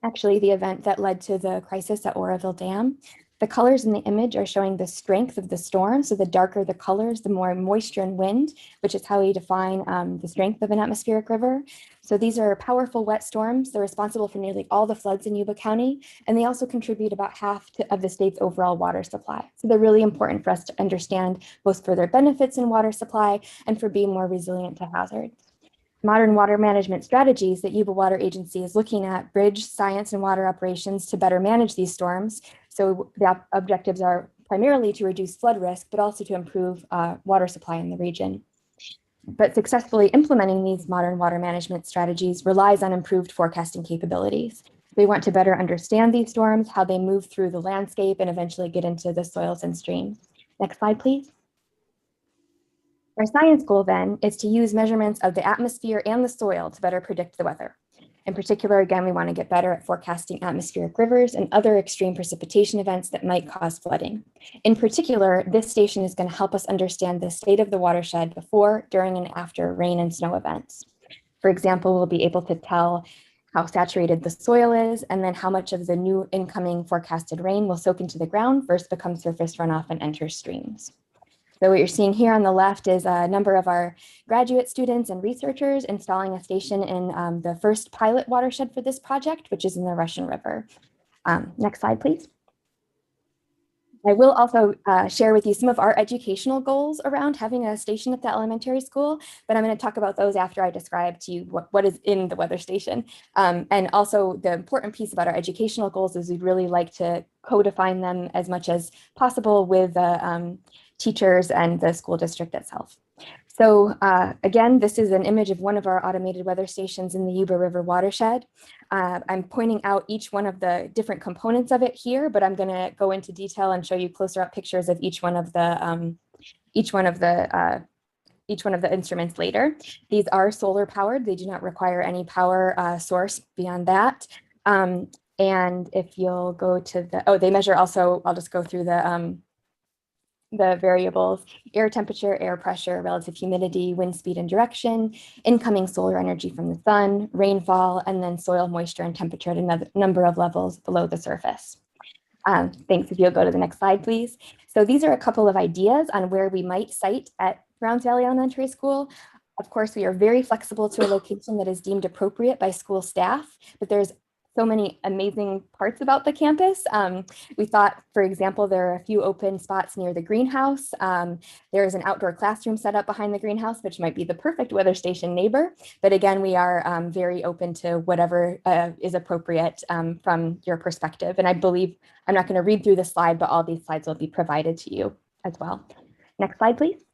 N: Actually, the event that led to the crisis at Oroville Dam. The colors in the image are showing the strength of the storm. So the darker the colors, the more moisture and wind, which is how we define the strength of an atmospheric river. So these are powerful wet storms. They're responsible for nearly all the floods in Yuba County, and they also contribute about half of the state's overall water supply. So they're really important for us to understand both for their benefits in water supply and for being more resilient to hazards. Modern water management strategies that Yuba Water Agency is looking at bridge science and water operations to better manage these storms. So the objectives are primarily to reduce flood risk, but also to improve water supply in the region. But successfully implementing these modern water management strategies relies on improved forecasting capabilities. We want to better understand these storms, how they move through the landscape, and eventually get into the soils and streams. Next slide, please. Our science goal then is to use measurements of the atmosphere and the soil to better predict the weather. In particular, again, we want to get better at forecasting atmospheric rivers and other extreme precipitation events that might cause flooding. In particular, this station is going to help us understand the state of the watershed before, during, and after rain and snow events. For example, we'll be able to tell how saturated the soil is, and then how much of the new incoming forecasted rain will soak into the ground versus become surface runoff and enter streams. So what you're seeing here on the left is a number of our graduate students and researchers installing a station in the first pilot watershed for this project, which is in the Russian River. Next slide, please. I will also share with you some of our educational goals around having a station at the elementary school, but I'm going to talk about those after I describe to you what is in the weather station. And also the important piece about our educational goals is we'd really like to co-define them as much as possible with the teachers and the school district itself. So again, this is an image of one of our automated weather stations in the Yuba River watershed. I'm pointing out each one of the different components of it here, but I'm going to go into detail and show you closer up pictures of each one of the instruments later. These are solar powered. They do not require any power source beyond that. And if you'll go to the, they measure also, I'll just go through the variables: air temperature, air pressure, relative humidity, wind speed and direction, incoming solar energy from the sun, rainfall, and then soil moisture and temperature at a number of levels below the surface. Thanks. If you'll go to the next slide, please. So these are a couple of ideas on where we might site at Browns Valley Elementary School. Of course, we are very flexible to a location that is deemed appropriate by school staff, but there's so many amazing parts about the campus. We thought, for example, there are a few open spots near the greenhouse. There is an outdoor classroom set up behind the greenhouse, which might be the perfect weather station neighbor. But again, we are very open to whatever is appropriate from your perspective. And I believe, I'm not going to read through the slide, but all these slides will be provided to you as well. Next slide, please.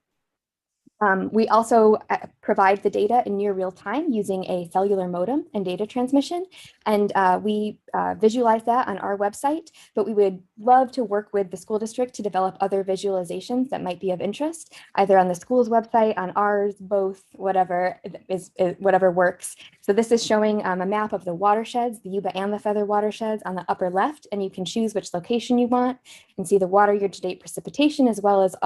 N: We also provide the data in near real time using a cellular modem and data transmission. And we visualize that on our website, but we would love to work with the school district to develop other visualizations that might be of interest, either on the school's website, on ours, both, whatever whatever works. So this is showing a map of the watersheds, the Yuba and the Feather watersheds on the upper left, and you can choose which location you want and see the water year-to-date precipitation, as well as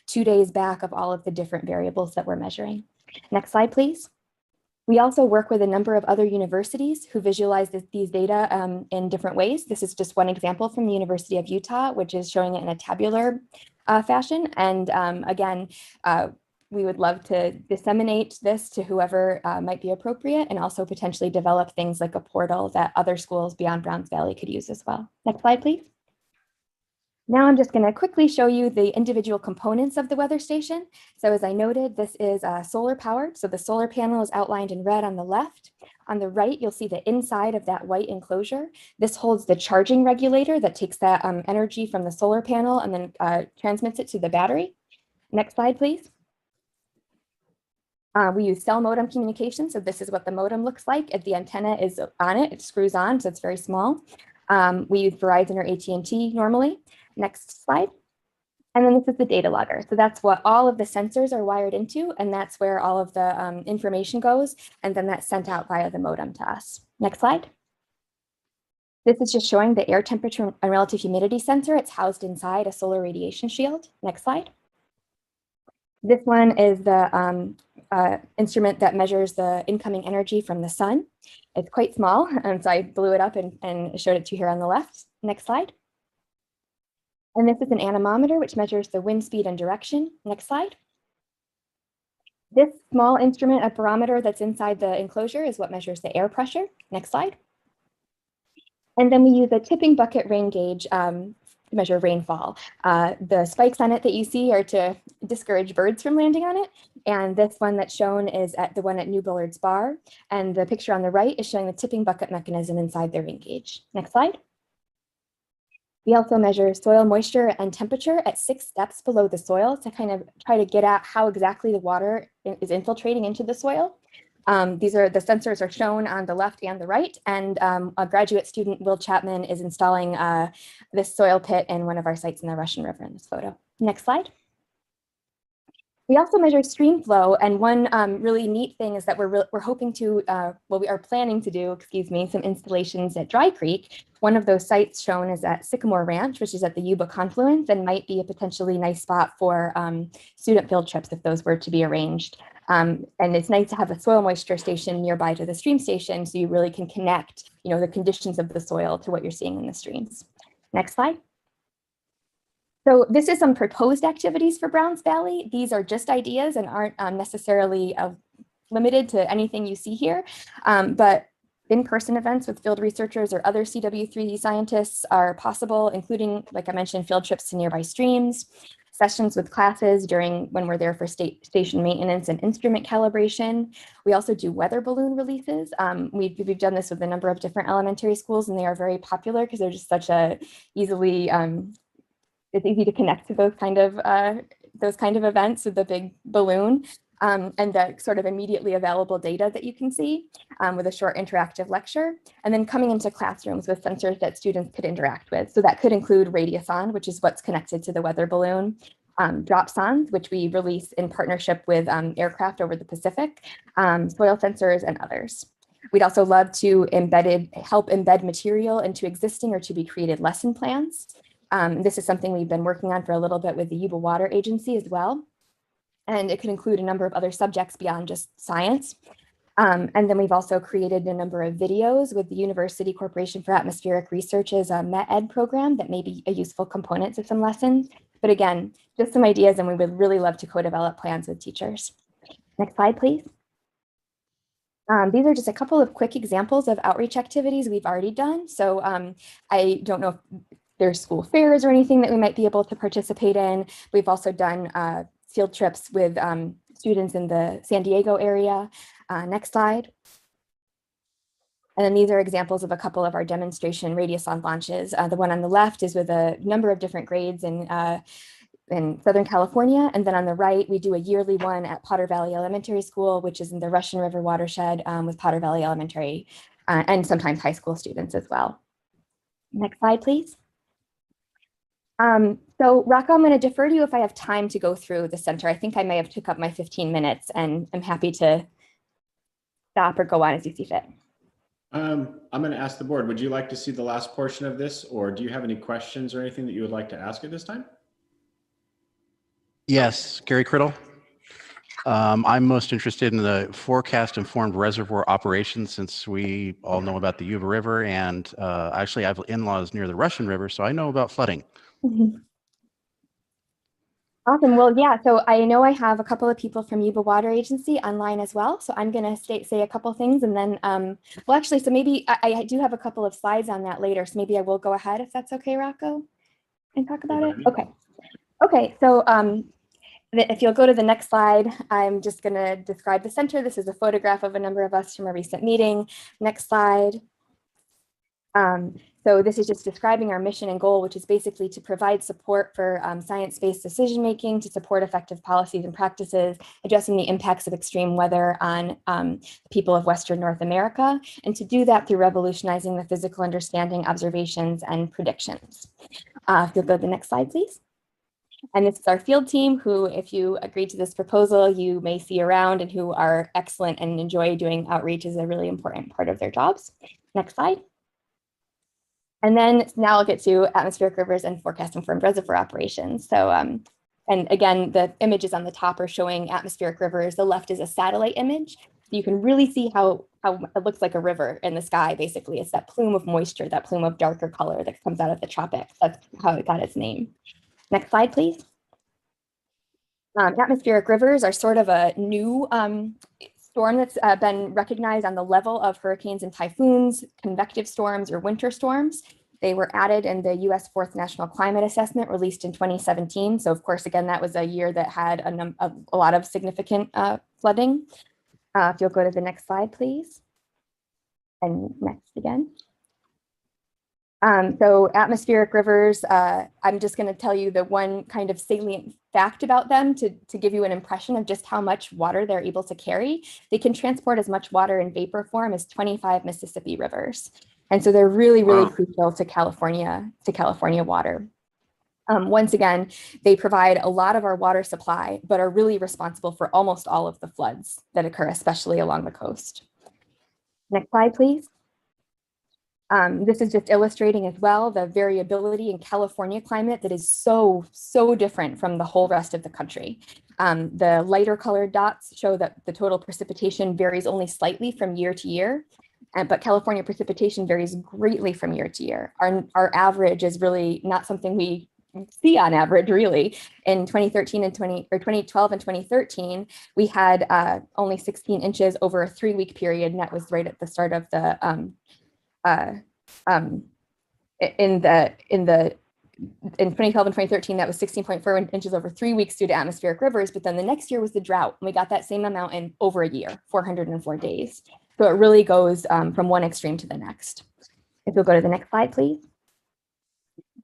N: 2 days back of all of the different variables that we're measuring. Next slide, please. We also work with a number of other universities who visualize these data in different ways. This is just one example from the University of Utah, which is showing it in a tabular fashion. And again, we would love to disseminate this to whoever might be appropriate, and also potentially develop things like a portal that other schools beyond Browns Valley could use as well. Next slide, please. Now I'm just going to quickly show you the individual components of the weather station. So as I noted, this is solar powered. So the solar panel is outlined in red on the left. On the right, you'll see the inside of that white enclosure. This holds the charging regulator that takes that energy from the solar panel and then transmits it to the battery. Next slide, please. We use cell modem communication. So this is what the modem looks like. If the antenna is on it, it screws on, so it's very small. We use Verizon or AT&T normally. Next slide. And then this is the data logger. So that's what all of the sensors are wired into, and that's where all of the information goes, and then that's sent out via the modem to us. Next slide. This is just showing the air temperature and relative humidity sensor. It's housed inside a solar radiation shield. Next slide. This one is the instrument that measures the incoming energy from the sun. It's quite small, and so I blew it up and showed it to you here on the left. Next slide. And this is an anemometer, which measures the wind speed and direction. Next slide. This small instrument, a barometer that's inside the enclosure, is what measures the air pressure. Next slide. And then we use a tipping bucket rain gauge to measure rainfall. The spikes on it that you see are to discourage birds from landing on it. And this one that's shown is at the one at New Bullards Bar. And the picture on the right is showing the tipping bucket mechanism inside the rain gauge. Next slide. We also measure soil moisture and temperature at 6 steps below the soil to kind of try to get at how exactly the water is infiltrating into the soil. These are the sensors are shown on the left and the right, and a graduate student, Will Chapman, is installing this soil pit in one of our sites in the Russian River in this photo. Next slide. We also measure stream flow, and one really neat thing is that we're hoping to, well, we are planning to do, excuse me, some installations at Dry Creek. One of those sites shown is at Sycamore Ranch, which is at the Yuba confluence, and might be a potentially nice spot for student field trips if those were to be arranged. And it's nice to have a soil moisture station nearby to the stream station, so you really can connect, you know, the conditions of the soil to what you're seeing in the streams. Next slide. So this is some proposed activities for Browns Valley. These are just ideas and aren't necessarily limited to anything you see here, but in-person events with field researchers or other CW3D scientists are possible, including, like I mentioned, field trips to nearby streams, sessions with classes during when we're there for station maintenance and instrument calibration. We also do weather balloon releases. We've done this with a number of different elementary schools, and they are very popular because they're just such a easily, it's easy to connect to those kind of events with the big balloon. And the sort of immediately available data that you can see with a short interactive lecture, and then coming into classrooms with sensors that students could interact with. So that could include Radiason, which is what's connected to the weather balloon, Dropsons, which we release in partnership with aircraft over the Pacific, soil sensors, and others. We'd also love to help embed material into existing or to be created lesson plans. This is something we've been working on for a little bit with the Yuba Water Agency as well. And it could include a number of other subjects beyond just science. And then we've also created a number of videos with the University Corporation for Atmospheric Research's MET-Ed program that may be a useful component to some lessons. But again, just some ideas, and we would really love to co-develop plans with teachers. Next slide, please. These are just a couple of quick examples of outreach activities we've already done. So I don't know if there's school fairs or anything that we might be able to participate in. We've also done field trips with students in the San Diego area. Next slide. And then these are examples of a couple of our demonstration Radiason launches. The one on the left is with a number of different grades in Southern California. And then on the right, we do a yearly one at Potter Valley Elementary School, which is in the Russian River watershed with Potter Valley Elementary and sometimes high school students as well. Next slide, please. So Rocco, I'm going to defer to you if I have time to go through the center. I think I may have took up my 15 minutes, and I'm happy to stop or go on as you see fit.
J: I'm going to ask the board, would you like to see the last portion of this, or do you have any questions or anything that you would like to ask at this time?
B: Yes, Gary Criddle. I'm most interested in the forecast-informed reservoir operations, since we all know about the Yuba River, and actually I have in-laws near the Russian River, so I know about flooding.
N: Awesome. Well, yeah, so I know I have a couple of people from Yuba Water Agency online as well. So I'm going to say a couple things, and then, well, actually, so maybe I do have a couple of slides on that later. So maybe I will go ahead if that's okay, Rocco. and talk about it? Okay. Okay, so if you'll go to the next slide, I'm just going to describe the center. This is a photograph of a number of us from a recent meeting. Next slide. So this is just describing our mission and goal, which is basically to provide support for science-based decision-making, to support effective policies and practices, addressing the impacts of extreme weather on the people of Western North America, and to do that through revolutionizing the physical understanding, observations, and predictions. If you'll go to the next slide, please. And this is our field team who, if you agree to this proposal, you may see around and who are excellent and enjoy doing outreach is a really important part of their jobs. Next slide. And then now I'll get to atmospheric rivers and forecast-informed reservoir operations. So, and again, the images on the top are showing atmospheric rivers. The left is a satellite image. You can really see how it looks like a river in the sky, basically. It's that plume of moisture, that plume of darker color that comes out of the tropics. That's how it got its name. Next slide, please. Atmospheric rivers are sort of a new storm that's been recognized on the level of hurricanes and typhoons, convective storms, or winter storms. They were added in the U.S. Fourth National Climate Assessment released in 2017. So of course, again, that was a year that had a lot of significant flooding. If you'll go to the next slide, please. And next again. So atmospheric rivers, I'm just going to tell you the one kind of salient fact about them to give you an impression of just how much water they're able to carry. They can transport as much water in vapor form as 25 Mississippi rivers. And so they're really, really crucial to California water. Once again, they provide a lot of our water supply, but are really responsible for almost all of the floods that occur, especially along the coast. Next slide, please. This is just illustrating as well the variability in California climate that is so different from the whole rest of the country. The lighter colored dots show that the total precipitation varies only slightly from year to year, but California precipitation varies greatly from year to year. Our average is really not something we see on average, really. In 2013 and 2012 and 2013, we had only 16 inches over a 3-week period, and that was right at the start of the in 2012 and 2013, that was 16.4 inches over 3 weeks due to atmospheric rivers. But then the next year was the drought, and we got that same amount in over a year, 404 days. So it really goes from one extreme to the next. If you'll go to the next slide, please.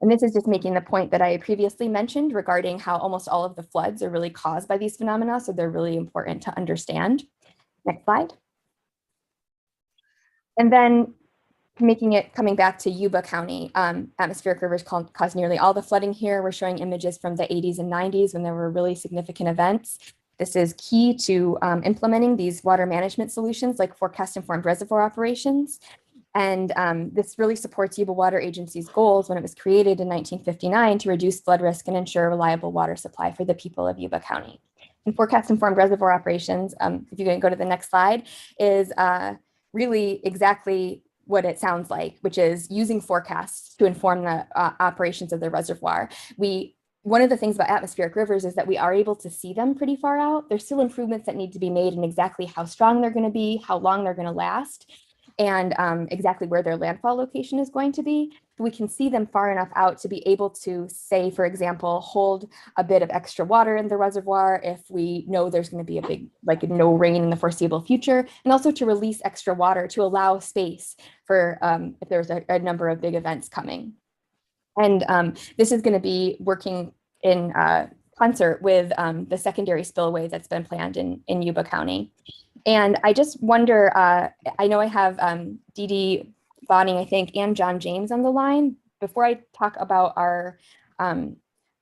N: And this is just making the point that I previously mentioned regarding how almost all of the floods are really caused by these phenomena. So they're really important to understand. Next slide. And then coming back to Yuba County, atmospheric rivers cause nearly all the flooding here. We're showing images from the 80s and 90s when there were really significant events. This is key to implementing these water management solutions like forecast-informed reservoir operations. And this really supports Yuba Water Agency's goals when it was created in 1959 to reduce flood risk and ensure reliable water supply for the people of Yuba County. And forecast-informed reservoir operations, if you can go to the next slide, is really exactly what it sounds like, which is using forecasts to inform the operations of the reservoir. One of the things about atmospheric rivers is that we are able to see them pretty far out. There's still improvements that need to be made in exactly how strong they're going to be, how long they're going to last, and exactly where their landfall location is going to be. We can see them far enough out to be able to say, for example, hold a bit of extra water in the reservoir if we know there's going to be a big, like no rain in the foreseeable future, and also to release extra water to allow space for if there's a number of big events coming. And this is going to be working in concert with the secondary spillway that's been planned in Yuba County. And I just wonder, I know I have Dee Dee, Bonnie, I think, and John James on the line. Before I talk about our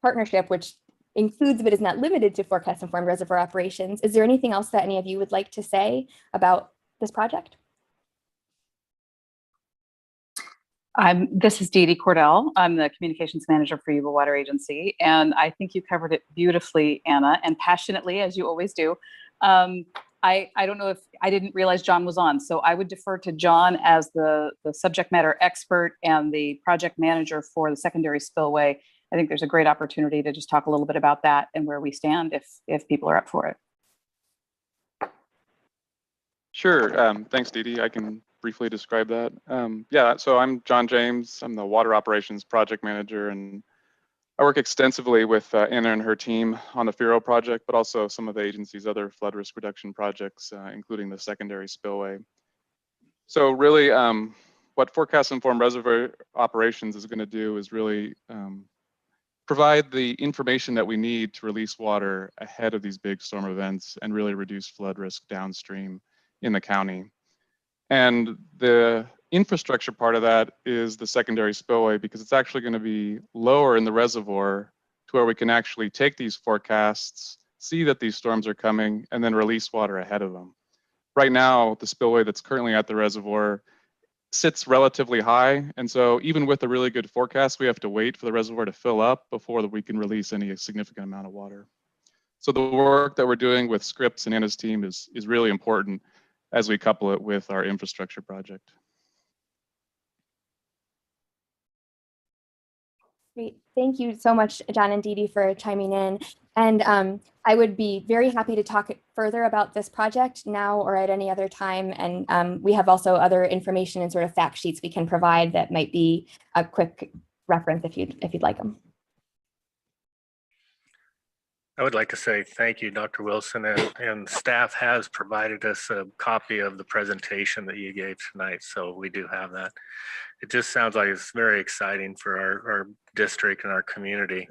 N: partnership, which includes but is not limited to forecast-informed reservoir operations, is there anything else that any of you would like to say about this project?
O: This is Dee Dee Cordell. I'm the communications manager for Yuba Water Agency, and I think you covered it beautifully, Anna, and passionately, as you always do. I don't know if I didn't realize John was on, so I would defer to John as the subject matter expert and the project manager for the secondary spillway. I think there's a great opportunity to just talk a little bit about that and where we stand if people are up for it.
P: Sure. Thanks, Dee Dee. I can briefly describe that. Yeah, so I'm John James. I'm the water operations project manager, and I work extensively with Anna and her team on the FERO project, but also some of the agency's other flood risk reduction projects, including the secondary spillway. So really, what Forecast Informed Reservoir Operations is going to do is really provide the information that we need to release water ahead of these big storm events and really reduce flood risk downstream in the county. And the infrastructure part of that is the secondary spillway, because it's actually going to be lower in the reservoir to where we can actually take these forecasts, see that these storms are coming, and then release water ahead of them. Right now, the spillway that's currently at the reservoir sits relatively high. And so even with a really good forecast, we have to wait for the reservoir to fill up before we can release any significant amount of water. So the work that we're doing with Scripps and Anna's team is really important as we couple it with our infrastructure project.
N: Great. Thank you so much, John and Dee Dee, for chiming in. And I would be very happy to talk further about this project now or at any other time. And we have also other information and sort of fact sheets we can provide that might be a quick reference if you'd like them.
A: I would like to say thank you, Dr. Wilson, and staff has provided us a copy of the presentation that you gave tonight, so we do have that. It just sounds like it's very exciting for our district and our community.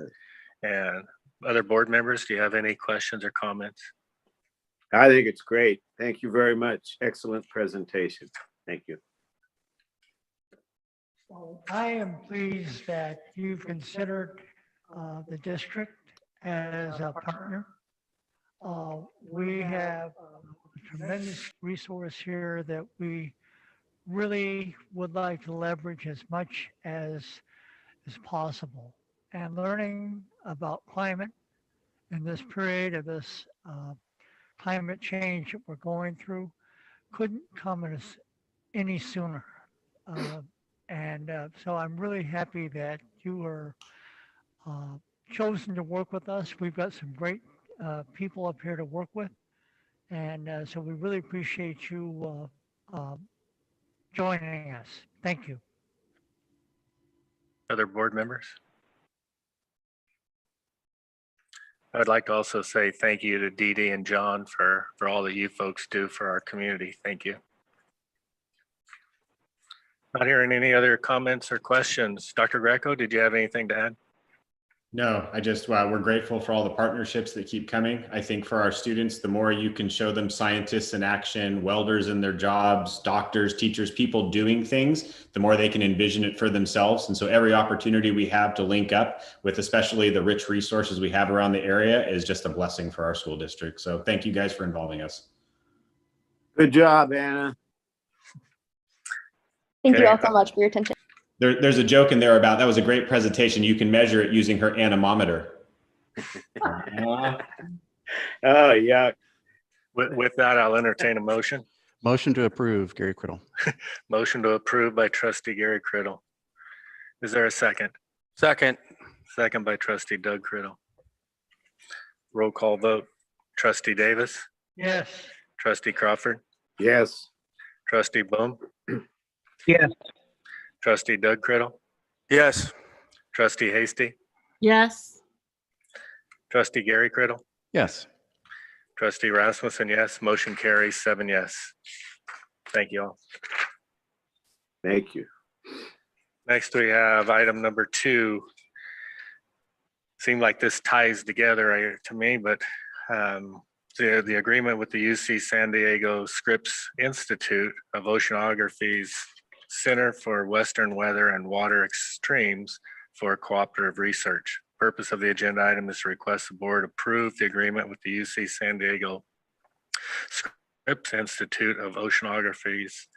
A: And other board members, do you have any questions or comments?
D: I think it's great. Thank you very much. Excellent presentation. Thank you.
C: Well, I am pleased that you've considered the district as a partner. We have a tremendous resource here that we really would like to leverage as much as possible. And learning about climate in this period of this climate change that we're going through couldn't come any sooner. So I'm really happy that you were chosen to work with us. We've got some great people up here to work with. And so we really appreciate you joining us. Thank you.
A: Other board members? I would like to also say thank you to Dee Dee and John for all that you folks do for our community. Thank you. Not hearing any other comments or questions. Dr. Greco, did you have anything to add?
J: No, we're grateful for all the partnerships that keep coming. I think for our students, the more you can show them scientists in action, welders in their jobs, doctors, teachers, people doing things, the more they can envision it for themselves. And so every opportunity we have to link up with, especially the rich resources we have around the area, is just a blessing for our school district. So thank you guys for involving us.
D: Good job, Anna.
N: Thank you all so much for your attention.
J: There's a joke in there about that was a great presentation. You can measure it using her anemometer.
D: Oh, yeah.
A: With that, I'll entertain a motion.
B: Motion to approve, Gary Criddle.
A: Motion to approve by trustee Gary Criddle. Is there a second?
F: Second.
A: Second by trustee Doug Criddle. Roll call vote. Trustee Davis.
C: Yes.
A: Trustee Crawford.
D: Yes.
A: Trustee Boom.
E: Yes.
A: Trustee Doug Criddle.
F: Yes.
A: Trustee Hasty.
G: Yes.
A: Trustee Gary Criddle.
B: Yes.
A: Trustee Rasmussen, yes. Motion carries 7 yes. Thank you all.
D: Thank you.
A: Next, we have item number 2. Seemed like this ties together to me, but the agreement with the UC San Diego Scripps Institute of Oceanography's Center for Western Weather and Water Extremes for cooperative research. Purpose of the agenda item is to request the board approve the agreement with the UC San Diego Scripps Institute of Oceanography's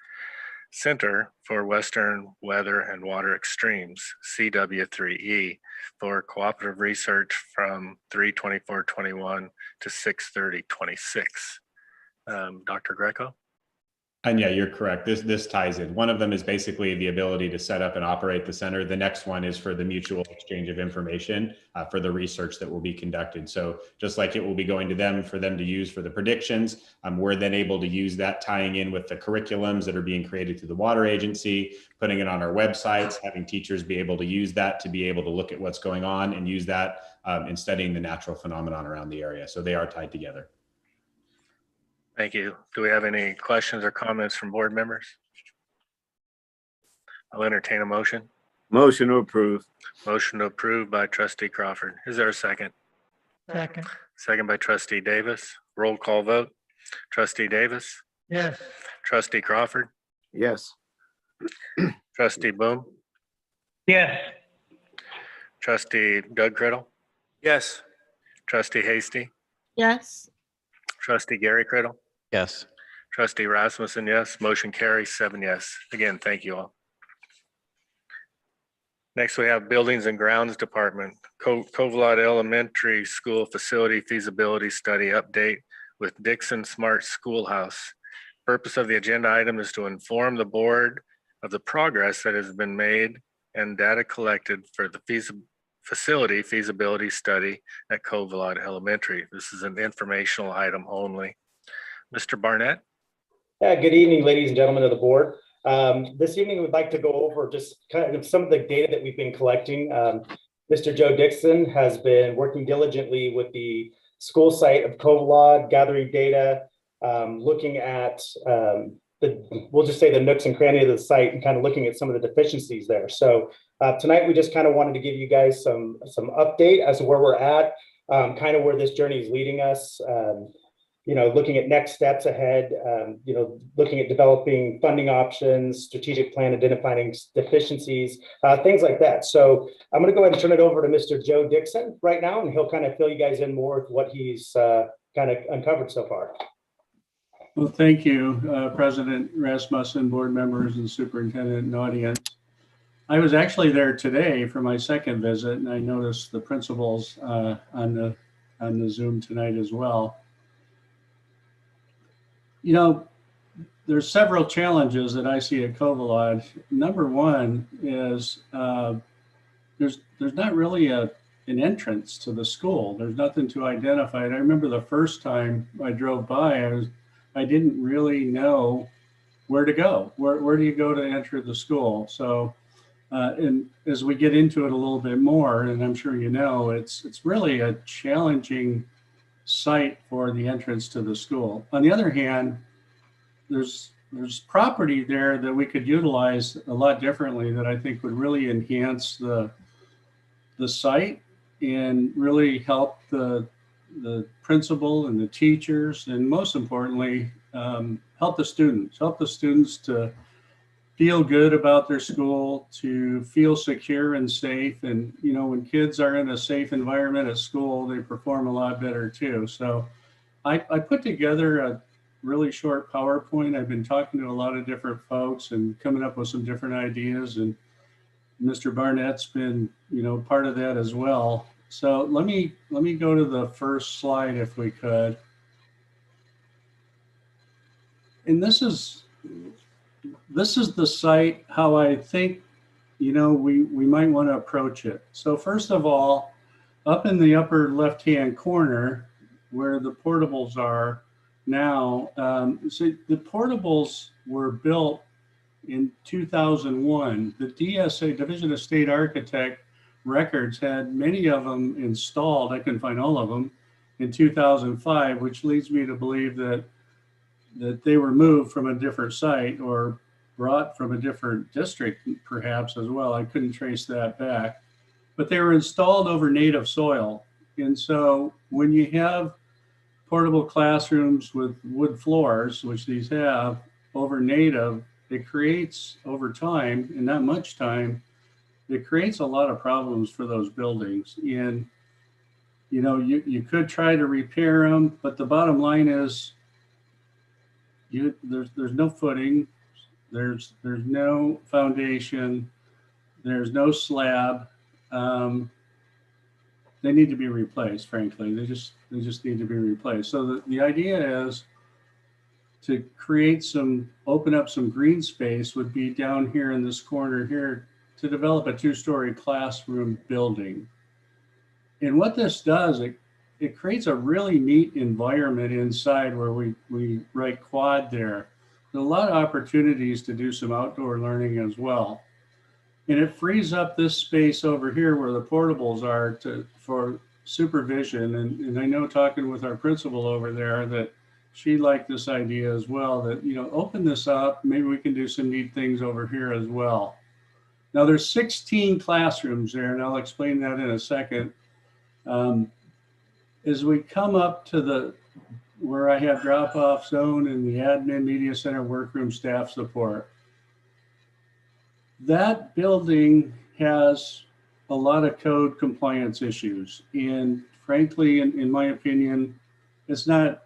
A: Center for Western Weather and Water Extremes, CW3E, for cooperative research from 3/24/21 to 6/30/26. Dr. Greco?
J: And yeah, you're correct. This ties in. One of them is basically the ability to set up and operate the center. The next one is for the mutual exchange of information for the research that will be conducted. So just like it will be going to them for them to use for the predictions, we're then able to use that, tying in with the curriculums that are being created through the water agency, putting it on our websites, having teachers be able to use that to be able to look at what's going on and use that in studying the natural phenomenon around the area. So they are tied together.
A: Thank you. Do we have any questions or comments from board members? I'll entertain a motion.
D: Motion to approve.
A: Motion to approve by trustee Crawford. Is there a second?
C: Second.
A: Second by trustee Davis. Roll call vote. Trustee Davis.
C: Yes.
A: Trustee Crawford.
D: Yes.
A: Trustee Boom.
E: Yes.
A: Trustee Doug Criddle.
F: Yes.
A: Trustee Hasty.
G: Yes.
A: Trustee Gary Criddle.
B: Yes.
A: Trustee Rasmussen, yes. Motion carries 7 yes. Again, thank you all. Next, we have Buildings and Grounds Department, Covalot Elementary School Facility Feasibility Study Update with Dixon Smart Schoolhouse. Purpose of the agenda item is to inform the board of the progress that has been made and data collected for the facility feasibility study at Covalot Elementary. This is an informational item only. Mr. Barnett?
Q: Yeah, good evening, ladies and gentlemen of the board. This evening, we'd like to go over just kind of some of the data that we've been collecting. Mr. Joe Dixon has been working diligently with the school site of Covalot, gathering data, looking at we'll just say the nooks and crannies of the site and kind of looking at some of the deficiencies there. So tonight, we just kind of wanted to give you guys some update as to where we're at, kind of where this journey is leading us. Looking at next steps ahead, looking at developing funding options, strategic plan, identifying deficiencies, things like that. So I'm going to go ahead and turn it over to Mr. Joe Dixon right now, and he'll kind of fill you guys in more with what he's kind of uncovered so far.
R: Well, thank you, President Rasmussen, board members, and superintendent and audience. I was actually there today for my second visit, and I noticed the principals on the Zoom tonight as well. There's several challenges that I see at Covalot. Number one is there's not really an entrance to the school. There's nothing to identify it. I remember the first time I drove by, I didn't really know where to go. Where do you go to enter the school? So, and as we get into it a little bit more, and I'm sure you know, it's really a challenging site for the entrance to the school. On the other hand, there's property there that we could utilize a lot differently that I think would really enhance the site and really help the principal and the teachers, and most importantly, help the students to feel good about their school, to feel secure and safe. And, when kids are in a safe environment at school, they perform a lot better too. So I put together a really short PowerPoint. I've been talking to a lot of different folks and coming up with some different ideas. And Mr. Barnett's been, part of that as well. So let me go to the first slide if we could. And this is the site, how I think, we might want to approach it. So first of all, up in the upper left-hand corner where the portables are now, so the portables were built in 2001. The DSA, Division of State Architect records, had many of them installed. I couldn't find all of them in 2005, which leads me to believe that they were moved from a different site or brought from a different district perhaps as well. I couldn't trace that back, but they were installed over native soil. And so when you have portable classrooms with wood floors, which these have, over native, it creates over time, and not much time, it creates a lot of problems for those buildings. And you could try to repair them, but the bottom line is there's no footing, there's no foundation, there's no slab. They need to be replaced, frankly. They just need to be replaced. So the idea is to create some, open up some green space would be down here in this corner here to develop a 2-story classroom building. And what this does, it creates a really neat environment inside where we write quad there. There's a lot of opportunities to do some outdoor learning as well. And it frees up this space over here where the portables are for supervision. And I know talking with our principal over there that she liked this idea as well, that, you know, open this up, maybe we can do some neat things over here as well. Now there's 16 classrooms there, and I'll explain that in a second. As we come up to where I have drop-off zone and the admin, media center, workroom, staff support, that building has a lot of code compliance issues. And frankly, in my opinion, it's not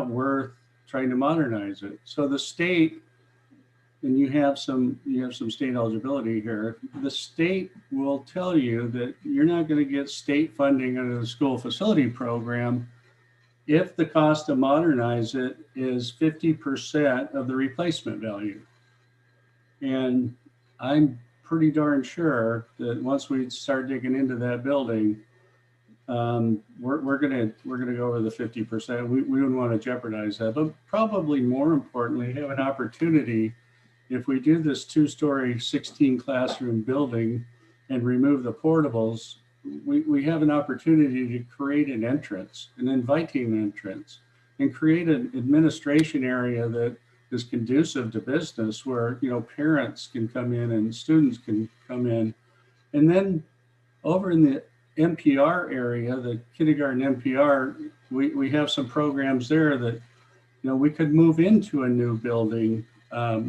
R: worth trying to modernize it. So the state, and you have some state eligibility here, the state will tell you that you're not going to get state funding under the school facility program if the cost to modernize it is 50% of the replacement value. And I'm pretty darn sure that once we start digging into that building, we're gonna go over the 50%. We wouldn't want to jeopardize that, but probably more importantly, have an opportunity, if we do this 2-story, 16 classroom building and remove the portables, we have an opportunity to create an entrance, an inviting entrance, and create an administration area that is conducive to business, where, you know, parents can come in and students can come in. And then over in the NPR area, the kindergarten NPR, we have some programs there that, you know, we could move into a new building.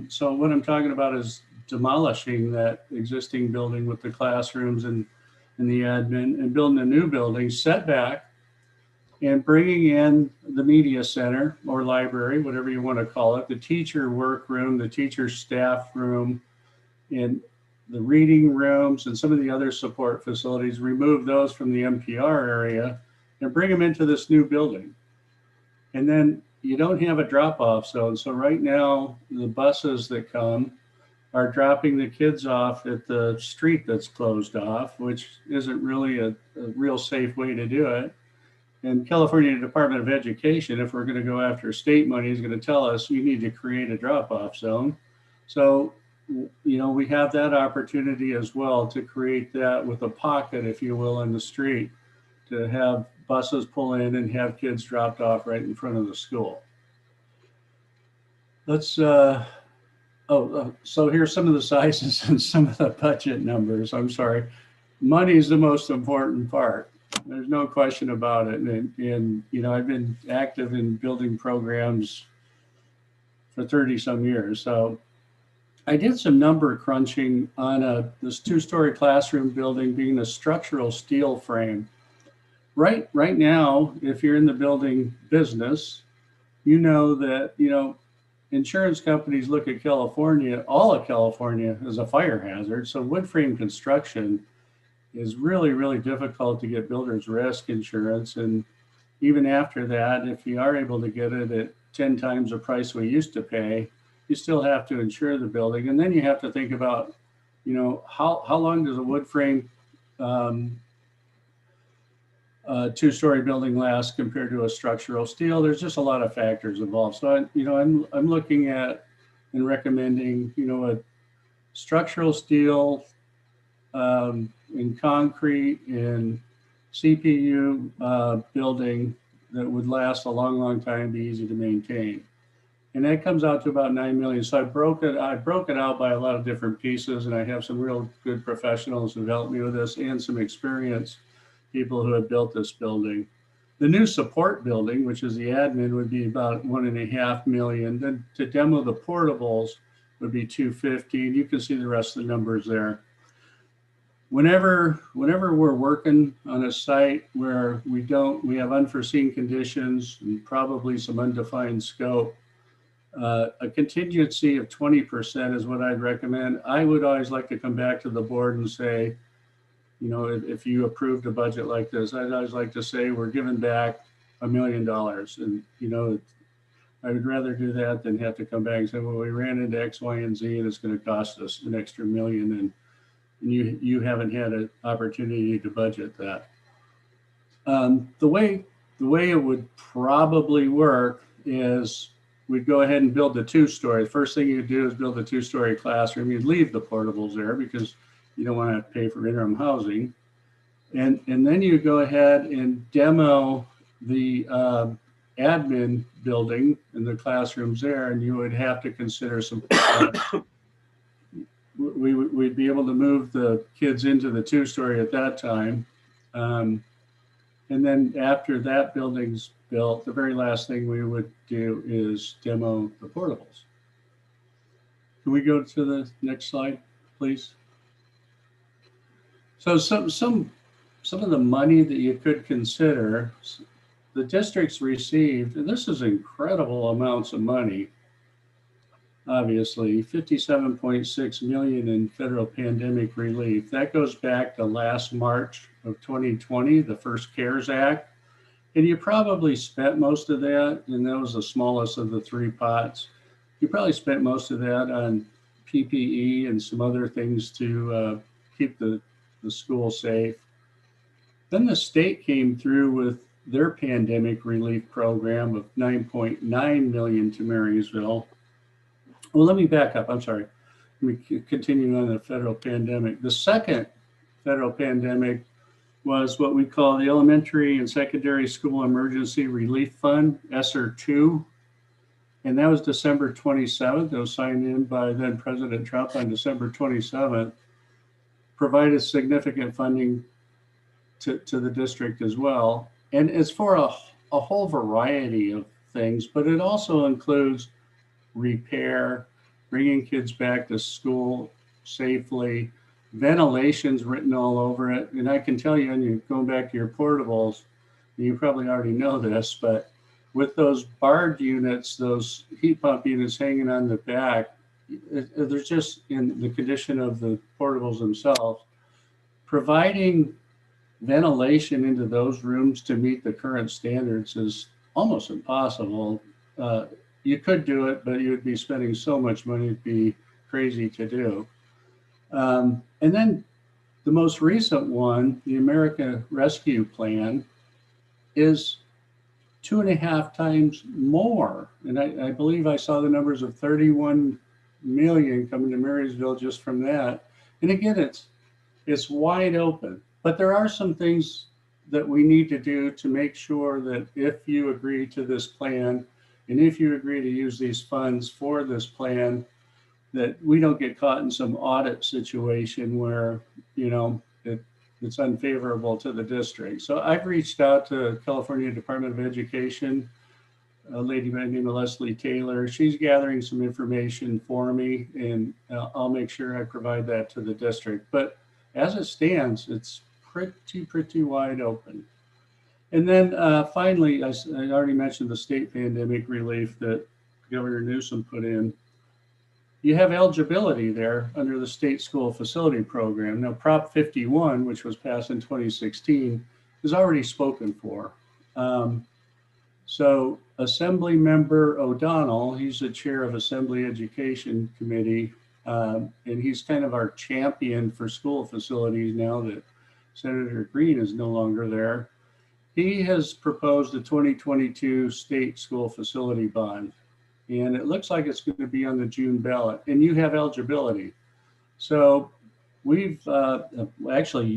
R: So what I'm talking about is demolishing that existing building with the classrooms and the admin, and building a new building set back and bringing in the media center or library, whatever you want to call it, the teacher workroom, the teacher staff room, and the reading rooms and some of the other support facilities, remove those from the NPR area and bring them into this new building. And then you don't have a drop-off zone. So right now, the buses that come are dropping the kids off at the street that's closed off, which isn't really a real safe way to do it. And California Department of Education, if we're going to go after state money, is going to tell us you need to create a drop-off zone. So, you know, we have that opportunity as well to create that with a pocket, if you will, in the street, to have buses pull in and have kids dropped off right in front of the school. Let's, so here's some of the sizes and some of the budget numbers. I'm sorry. Money is the most important part. There's no question about it. And you know, I've been active in building programs for 30 some years. So I did some number crunching on this 2-story classroom building being a structural steel frame. Right now, if you're in the building business, you know that, you know, insurance companies look at California, all of California, as a fire hazard. So wood frame construction is really, really difficult to get builder's risk insurance. And even after that, if you are able to get it at 10 times the price we used to pay, you still have to insure the building. And then you have to think about, you know, how long does a wood frame 2-story building last compared to a structural steel? There's just a lot of factors involved. So, I'm looking at and recommending, you know, a structural steel in concrete in CPU building that would last a long, long time, be easy to maintain. And that comes out to about 9 million. So I broke it out by a lot of different pieces, and I have some real good professionals who helped me with this, and some experienced people who have built this building. The new support building, which is the admin, would be about 1.5 million. Then to demo the portables would be 250. And you can see the rest of the numbers there. Whenever we're working on a site where we have unforeseen conditions and probably some undefined scope, a contingency of 20% is what I'd recommend. I would always like to come back to the board and say, you know, if you approved a budget like this, I'd always like to say we're giving back $1 million. And, you know, I would rather do that than have to come back and say, well, we ran into X, Y, and Z, and it's going to cost us an extra $1 million, and you haven't had an opportunity to budget that. The way it would probably work is we'd go ahead and build the 2-story. The first thing you'd do is build a 2-story classroom. You'd leave the portables there because you don't want to pay for interim housing. And then you go ahead and demo the admin building and the classrooms there, and you would have to consider some, we'd be able to move the kids into the 2-story at that time. And then after that building's built, the very last thing we would do is demo the portables. Can we go to the next slide, please? So some of the money that you could consider, the districts received, and this is incredible amounts of money, obviously, 57.6 million in federal pandemic relief. That goes back to last March of 2020, the first CARES Act. And you probably spent most of that, and that was the smallest of the 3 pots. You probably spent most of that on PPE and some other things to keep the school safe. Then the state came through with their pandemic relief program of 9.9 million to Marysville. Well, let me back up. I'm sorry. Let me continue on the federal pandemic. The second federal pandemic was what we call the Elementary and Secondary School Emergency Relief Fund, ESSER 2. And that was December 27th. It was signed in by then President Trump on December 27th. Provided significant funding to the district as well. And it's for a whole variety of things, but it also includes repair, bringing kids back to school safely, ventilation's written all over it. And I can tell you, and you're going back to your portables, you probably already know this, but with those BARD units, those heat pump units hanging on the back, they're just in the condition of the portables themselves. Providing ventilation into those rooms to meet the current standards is almost impossible. You could do it, but you would be spending so much money, it'd be crazy to do. And then the most recent one, the American Rescue Plan, is 2.5 times more. And I believe I saw the numbers of 31 million coming to Marysville just from that. And again, it's wide open. But there are some things that we need to do to make sure that if you agree to this plan, and if you agree to use these funds for this plan, that we don't get caught in some audit situation where, you know, it's unfavorable to the district. So I've reached out to California Department of Education, a lady by the name of Leslie Taylor. She's gathering some information for me, and I'll make sure I provide that to the district. But as it stands, it's pretty wide open. And then finally, I already mentioned the state pandemic relief that Governor Newsom put in. You have eligibility there under the state school facility program. Now, Prop 51, which was passed in 2016, is already spoken for. So Assembly Member O'Donnell, he's the chair of Assembly Education Committee, and he's kind of our champion for school facilities now that Senator Green is no longer there. He has proposed a 2022 state school facility bond, and it looks like it's going to be on the June ballot, and you have eligibility. So we've, actually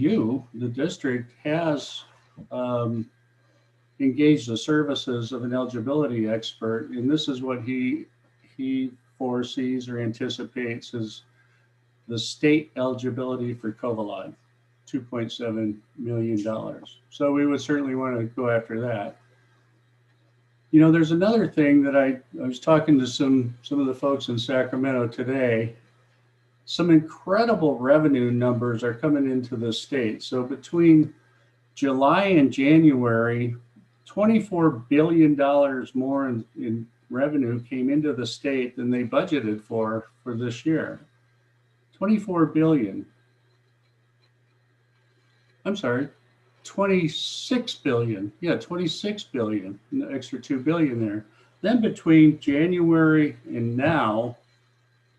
R: the district has engaged the services of an eligibility expert, and this is what he foresees or anticipates as the state eligibility for Covalon. $2.7 million. So we would certainly want to go after that. You know, there's another thing that I was talking to some of the folks in Sacramento today. Some incredible revenue numbers are coming into the state. So between July and January, $24 billion more in revenue came into the state than they budgeted for this year. 24 billion. I'm sorry, 26 billion. Yeah, 26 billion, an extra 2 billion there. then between January and now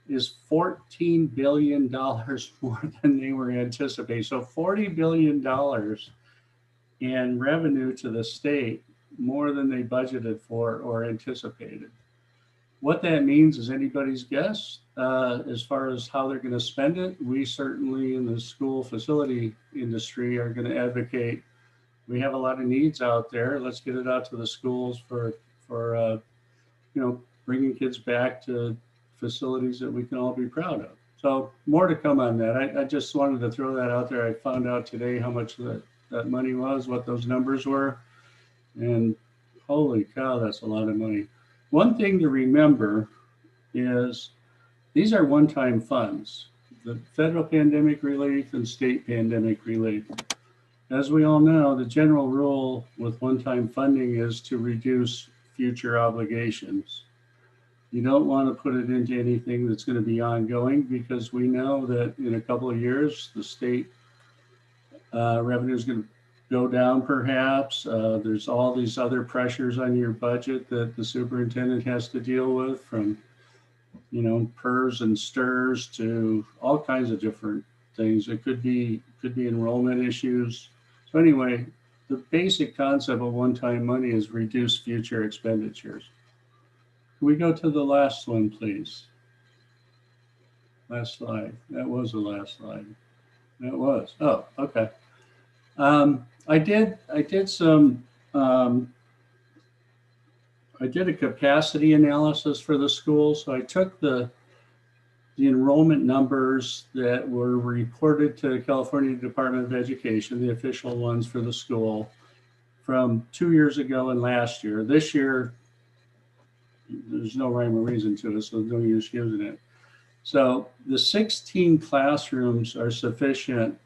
R: is $14 billion more than they were anticipating. So $40 billion in revenue to the state, more than they budgeted for or anticipated. What that means is anybody's guess as far as how they're going to spend it. We certainly in the school facility industry are going to advocate. We have a lot of needs out there. Let's get it out to the schools for bringing kids back to facilities that we can all be proud of. So more to come on that. I just wanted to throw that out there. I found out today how much that money was, what those numbers were, and holy cow, that's a lot of money. One thing to remember is these are one-time funds, the federal pandemic relief and state pandemic relief. As we all know, the general rule with one-time funding is to reduce future obligations. You don't want to put it into anything that's going to be ongoing, because we know that in a couple of years, the state revenue is going to go down perhaps. There's all these other pressures on your budget that the superintendent has to deal with, from PERS and STIRS to all kinds of different things. It could be enrollment issues. So anyway, the basic concept of one-time money is reduce future expenditures. Can we go to the last one, please? Last slide. That was the last slide. That was. Oh, okay. I did a capacity analysis for the school. So I took the enrollment numbers that were reported to the California Department of Education, the official ones for the school, from 2 years ago and last year. This year, there's no rhyme or reason to it, so no use using it. So the 16 classrooms are sufficient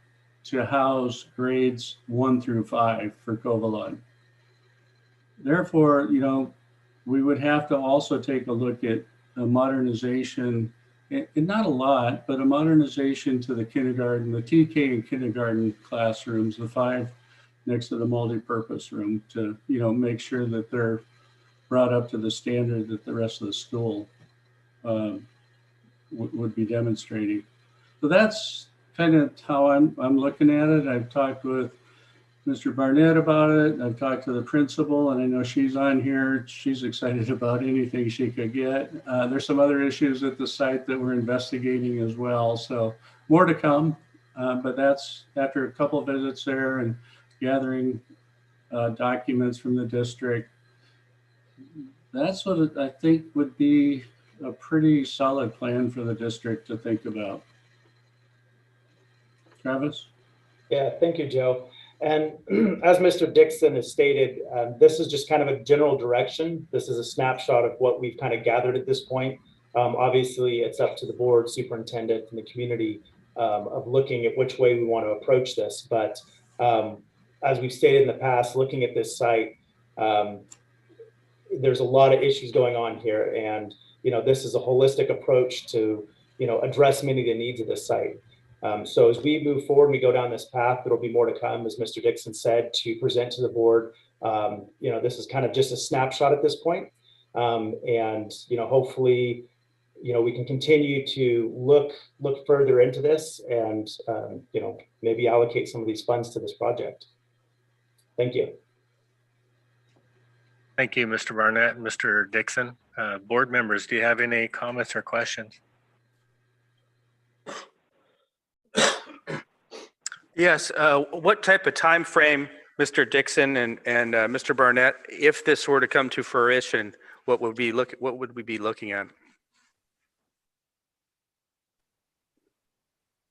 R: to house grades 1 through 5 for Covalon. Therefore, we would have to also take a look at a modernization, and not a lot, but a modernization to the kindergarten, the TK and kindergarten classrooms, the 5 next to the multi-purpose room, to make sure that they're brought up to the standard that the rest of the school would be demonstrating. So that's kind of how I'm looking at it. I've talked with Mr. Barnett about it. I've talked to the principal, and I know she's on here. She's excited about anything she could get. There's some other issues at the site that we're investigating as well. So more to come, but that's after a couple of visits there and gathering documents from the district. That's what I think would be a pretty solid plan for the district to think about. Travis?
Q: Yeah, thank you, Joe. And as Mr. Dixon has stated, this is just kind of a general direction. This is a snapshot of what we've kind of gathered at this point. Obviously, it's up to the board, superintendent, and the community of looking at which way we want to approach this. But as we've stated in the past, looking at this site, there's a lot of issues going on here. And, this is a holistic approach to, address many of the needs of this site. So as we move forward, we go down this path, there'll be more to come, as Mr. Dixon said, to present to the board. This is kind of just a snapshot at this point. And, hopefully, we can continue to look further into this and, maybe allocate some of these funds to this project. Thank you.
A: Thank you, Mr. Barnett and Mr. Dixon. Board members, do you have any comments or questions?
F: Yes. What type of time frame, Mr. Dixon and Mr. Barnett, if this were to come to fruition, what would we be looking at?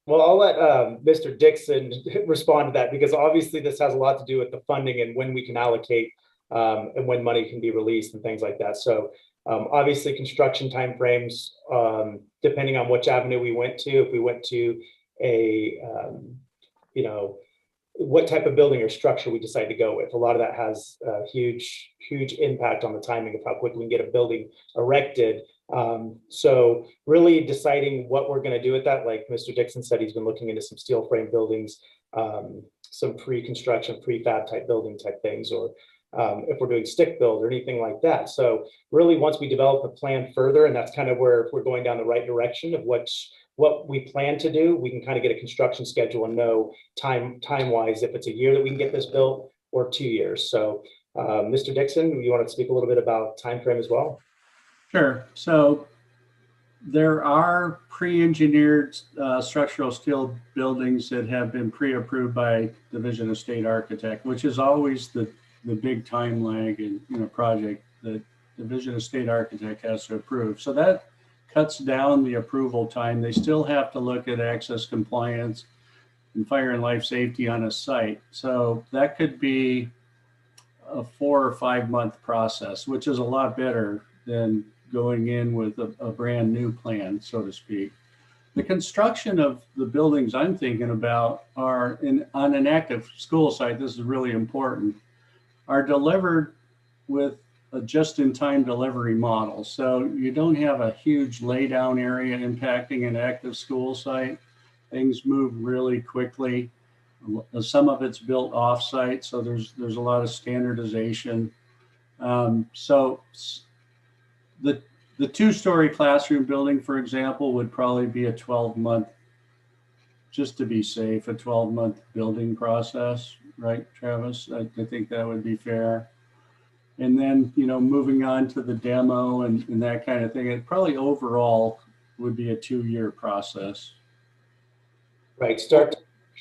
Q: Well, I'll let Mr. Dixon respond to that, because obviously this has a lot to do with the funding and when we can allocate and when money can be released and things like that. So obviously construction timeframes, depending on which avenue we went to, if we went to a, what type of building or structure we decide to go with. A lot of that has a huge impact on the timing of how quickly we can get a building erected. So really deciding what we're going to do with that, like Mr. Dixon said, he's been looking into some steel frame buildings, some pre-construction, prefab type building type things, or if we're doing stick build or anything like that. So really, once we develop a plan further, and that's kind of where if we're going down the right direction of what we plan to do, we can kind of get a construction schedule and know time-wise if it's a year that we can get this built or 2 years. So Mr. Dixon, you want to speak a little bit about time frame as well?
R: Sure. So there are pre-engineered structural steel buildings that have been pre-approved by Division of State Architect, which is always the big time lag in a project that Division of State Architect has to approve. So that cuts down the approval time. They still have to look at access compliance and fire and life safety on a site. So that could be a 4 or 5 month process, which is a lot better than going in with a brand new plan, so to speak. The construction of the buildings I'm thinking about are on an active school site. This is really important, are delivered with a just-in-time delivery model. So you don't have a huge laydown area impacting an active school site. Things move really quickly. Some of it's built off-site, so there's a lot of standardization. So the 2-story classroom building, for example, would probably be a 12-month, just to be safe, a 12-month building process, right, Travis? I think that would be fair. And then, moving on to the demo and that kind of thing, it probably overall would be a 2-year process.
Q: Right.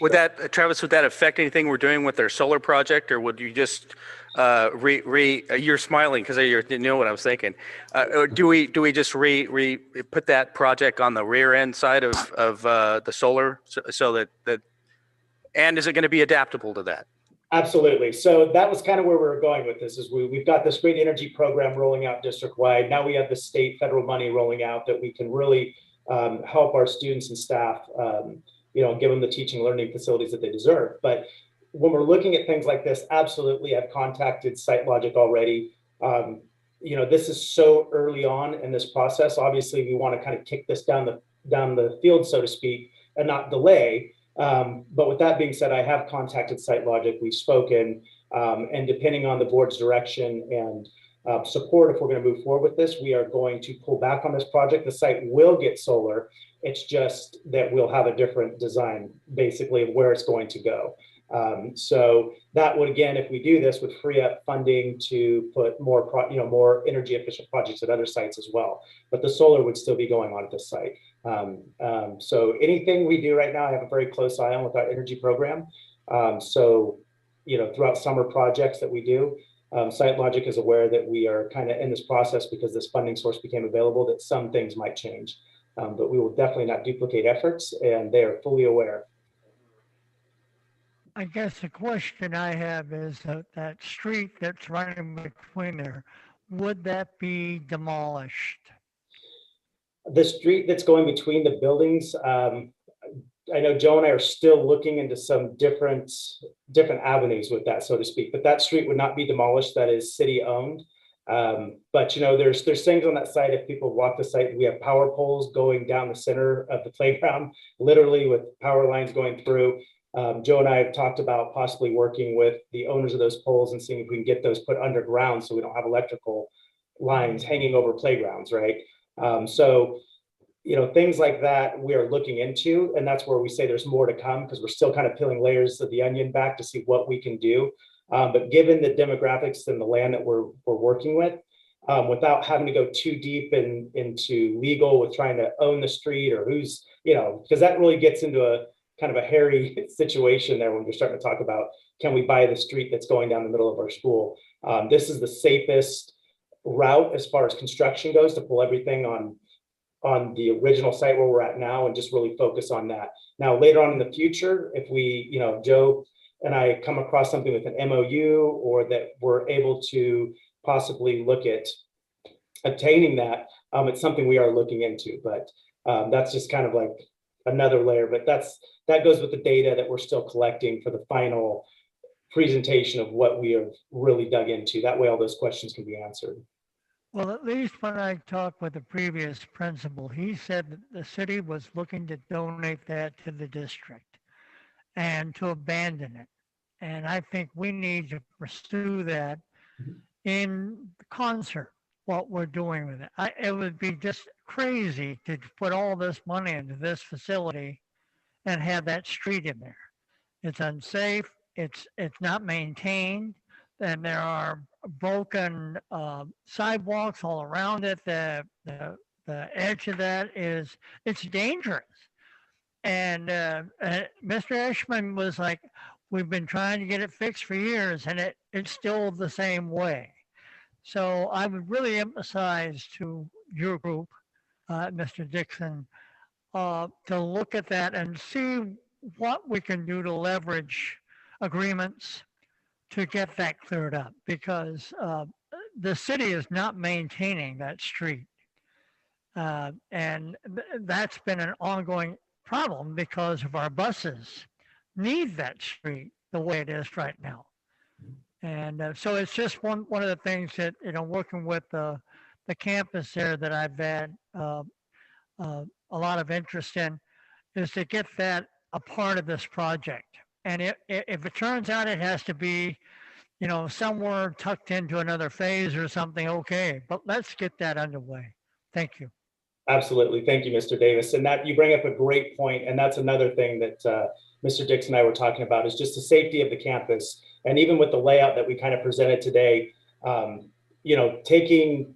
F: Would that, Travis, would that affect anything we're doing with their solar project, or would you just you're smiling because you know what I was thinking. Or do we just put that project on the rear end side of the solar so that and is it going to be adaptable to that?
Q: Absolutely. So that was kind of where we were going with this. Is we've got this great energy program rolling out district wide. Now we have the state federal money rolling out that we can really help our students and staff. Give them the teaching learning facilities that they deserve. But when we're looking at things like this, absolutely, I've contacted SiteLogic already. This is so early on in this process. Obviously, we want to kind of kick this down the field, so to speak, and not delay. But with that being said, I have contacted SiteLogic. We've spoken, and depending on the board's direction and support, if we're going to move forward with this, we are going to pull back on this project. The site will get solar. It's just that we'll have a different design, basically, of where it's going to go. So that would, again, if we do this, would free up funding to put more energy efficient projects at other sites as well. But the solar would still be going on at this site. So anything we do right now, I have a very close eye on with our energy program. Throughout summer projects that we do, SiteLogic is aware that we are kind of in this process because this funding source became available, that some things might change. But we will definitely not duplicate efforts, and they are fully aware.
C: I guess the question I have is that street that's running between there, would that be demolished?
Q: The street that's going between the buildings, I know Joe and I are still looking into some different avenues with that, so to speak, but that street would not be demolished. That is city owned. But there's things on that site. If people walk the site, we have power poles going down the center of the playground, literally with power lines going through. Joe and I have talked about possibly working with the owners of those poles and seeing if we can get those put underground so we don't have electrical lines hanging over playgrounds, right? Things like that we are looking into, and that's where we say there's more to come because we're still kind of peeling layers of the onion back to see what we can do. But given the demographics and the land that we're working with, without having to go too deep into legal with trying to own the street or who's, because that really gets into a kind of a hairy situation there when we're starting to talk about, can we buy the street that's going down the middle of our school? This is the safest route as far as construction goes, to pull everything on the original site where we're at now and just really focus on that. Now, later on in the future, if we, Joe and I come across something with an MOU or that we're able to possibly look at obtaining that, it's something we are looking into, but that's just kind of like another layer, but that goes with the data that we're still collecting for the final presentation of what we have really dug into. That way all those questions can be answered.
C: Well, at least when I talked with the previous principal, he said that the city was looking to donate that to the district and to abandon it. And I think we need to pursue that in concert what we're doing with it. It would be just crazy to put all this money into this facility and have that street in there. It's unsafe. It's not maintained, and there are broken sidewalks all around it. The edge of that it's dangerous. And Mr. Ashman was like, we've been trying to get it fixed for years, and it's still the same way. So I would really emphasize to your group, Mr. Dixon, to look at that and see what we can do to leverage agreements to get that cleared up, because the city is not maintaining that street. And that's been an ongoing problem because of our buses need that street the way it is right now. And so it's just one of the things that, working with the campus there that I've had a lot of interest in, is to get that a part of this project. And if it turns out it has to be, somewhere tucked into another phase or something, okay, but let's get that underway. Thank you.
Q: Absolutely. Thank you, Mr. Davis. And that you bring up a great point. And that's another thing that Mr. Dixon and I were talking about, is just the safety of the campus. And even with the layout that we kind of presented today, taking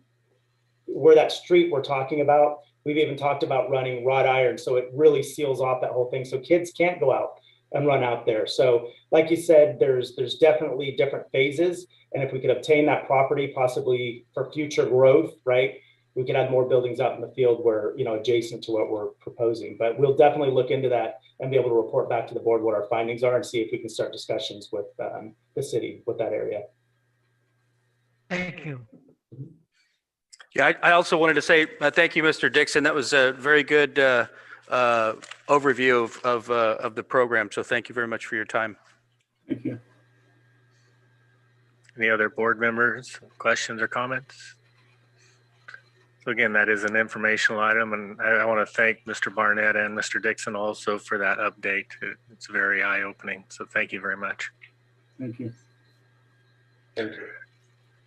Q: where that street we're talking about, we've even talked about running wrought iron. So it really seals off that whole thing. So kids can't go out and run out there. So like you said, there's definitely different phases. And if we could obtain that property, possibly for future growth, right, we could have more buildings out in the field where, adjacent to what we're proposing. But we'll definitely look into that and be able to report back to the board what our findings are and see if we can start discussions with the city with that area.
C: Thank you.
F: Yeah, I also wanted to say thank you, Mr. Dixon. That was a very good overview of the program. So thank you very much for your time.
R: Thank you.
A: Any other board members, questions or comments? So again, that is an informational item, and I want to thank Mr. Barnett and Mr. Dixon also for that update. It's very eye-opening, so thank you very much.
R: Thank you.
A: Thank you.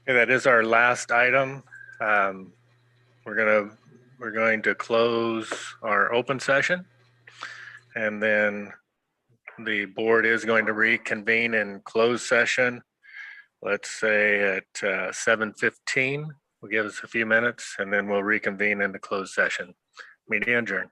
A: And that is our last item. We're going to close our open session, and then the board is going to reconvene in closed session, let's say at 7:15. We'll give us a few minutes and then we'll reconvene in the closed session. Meeting adjourned.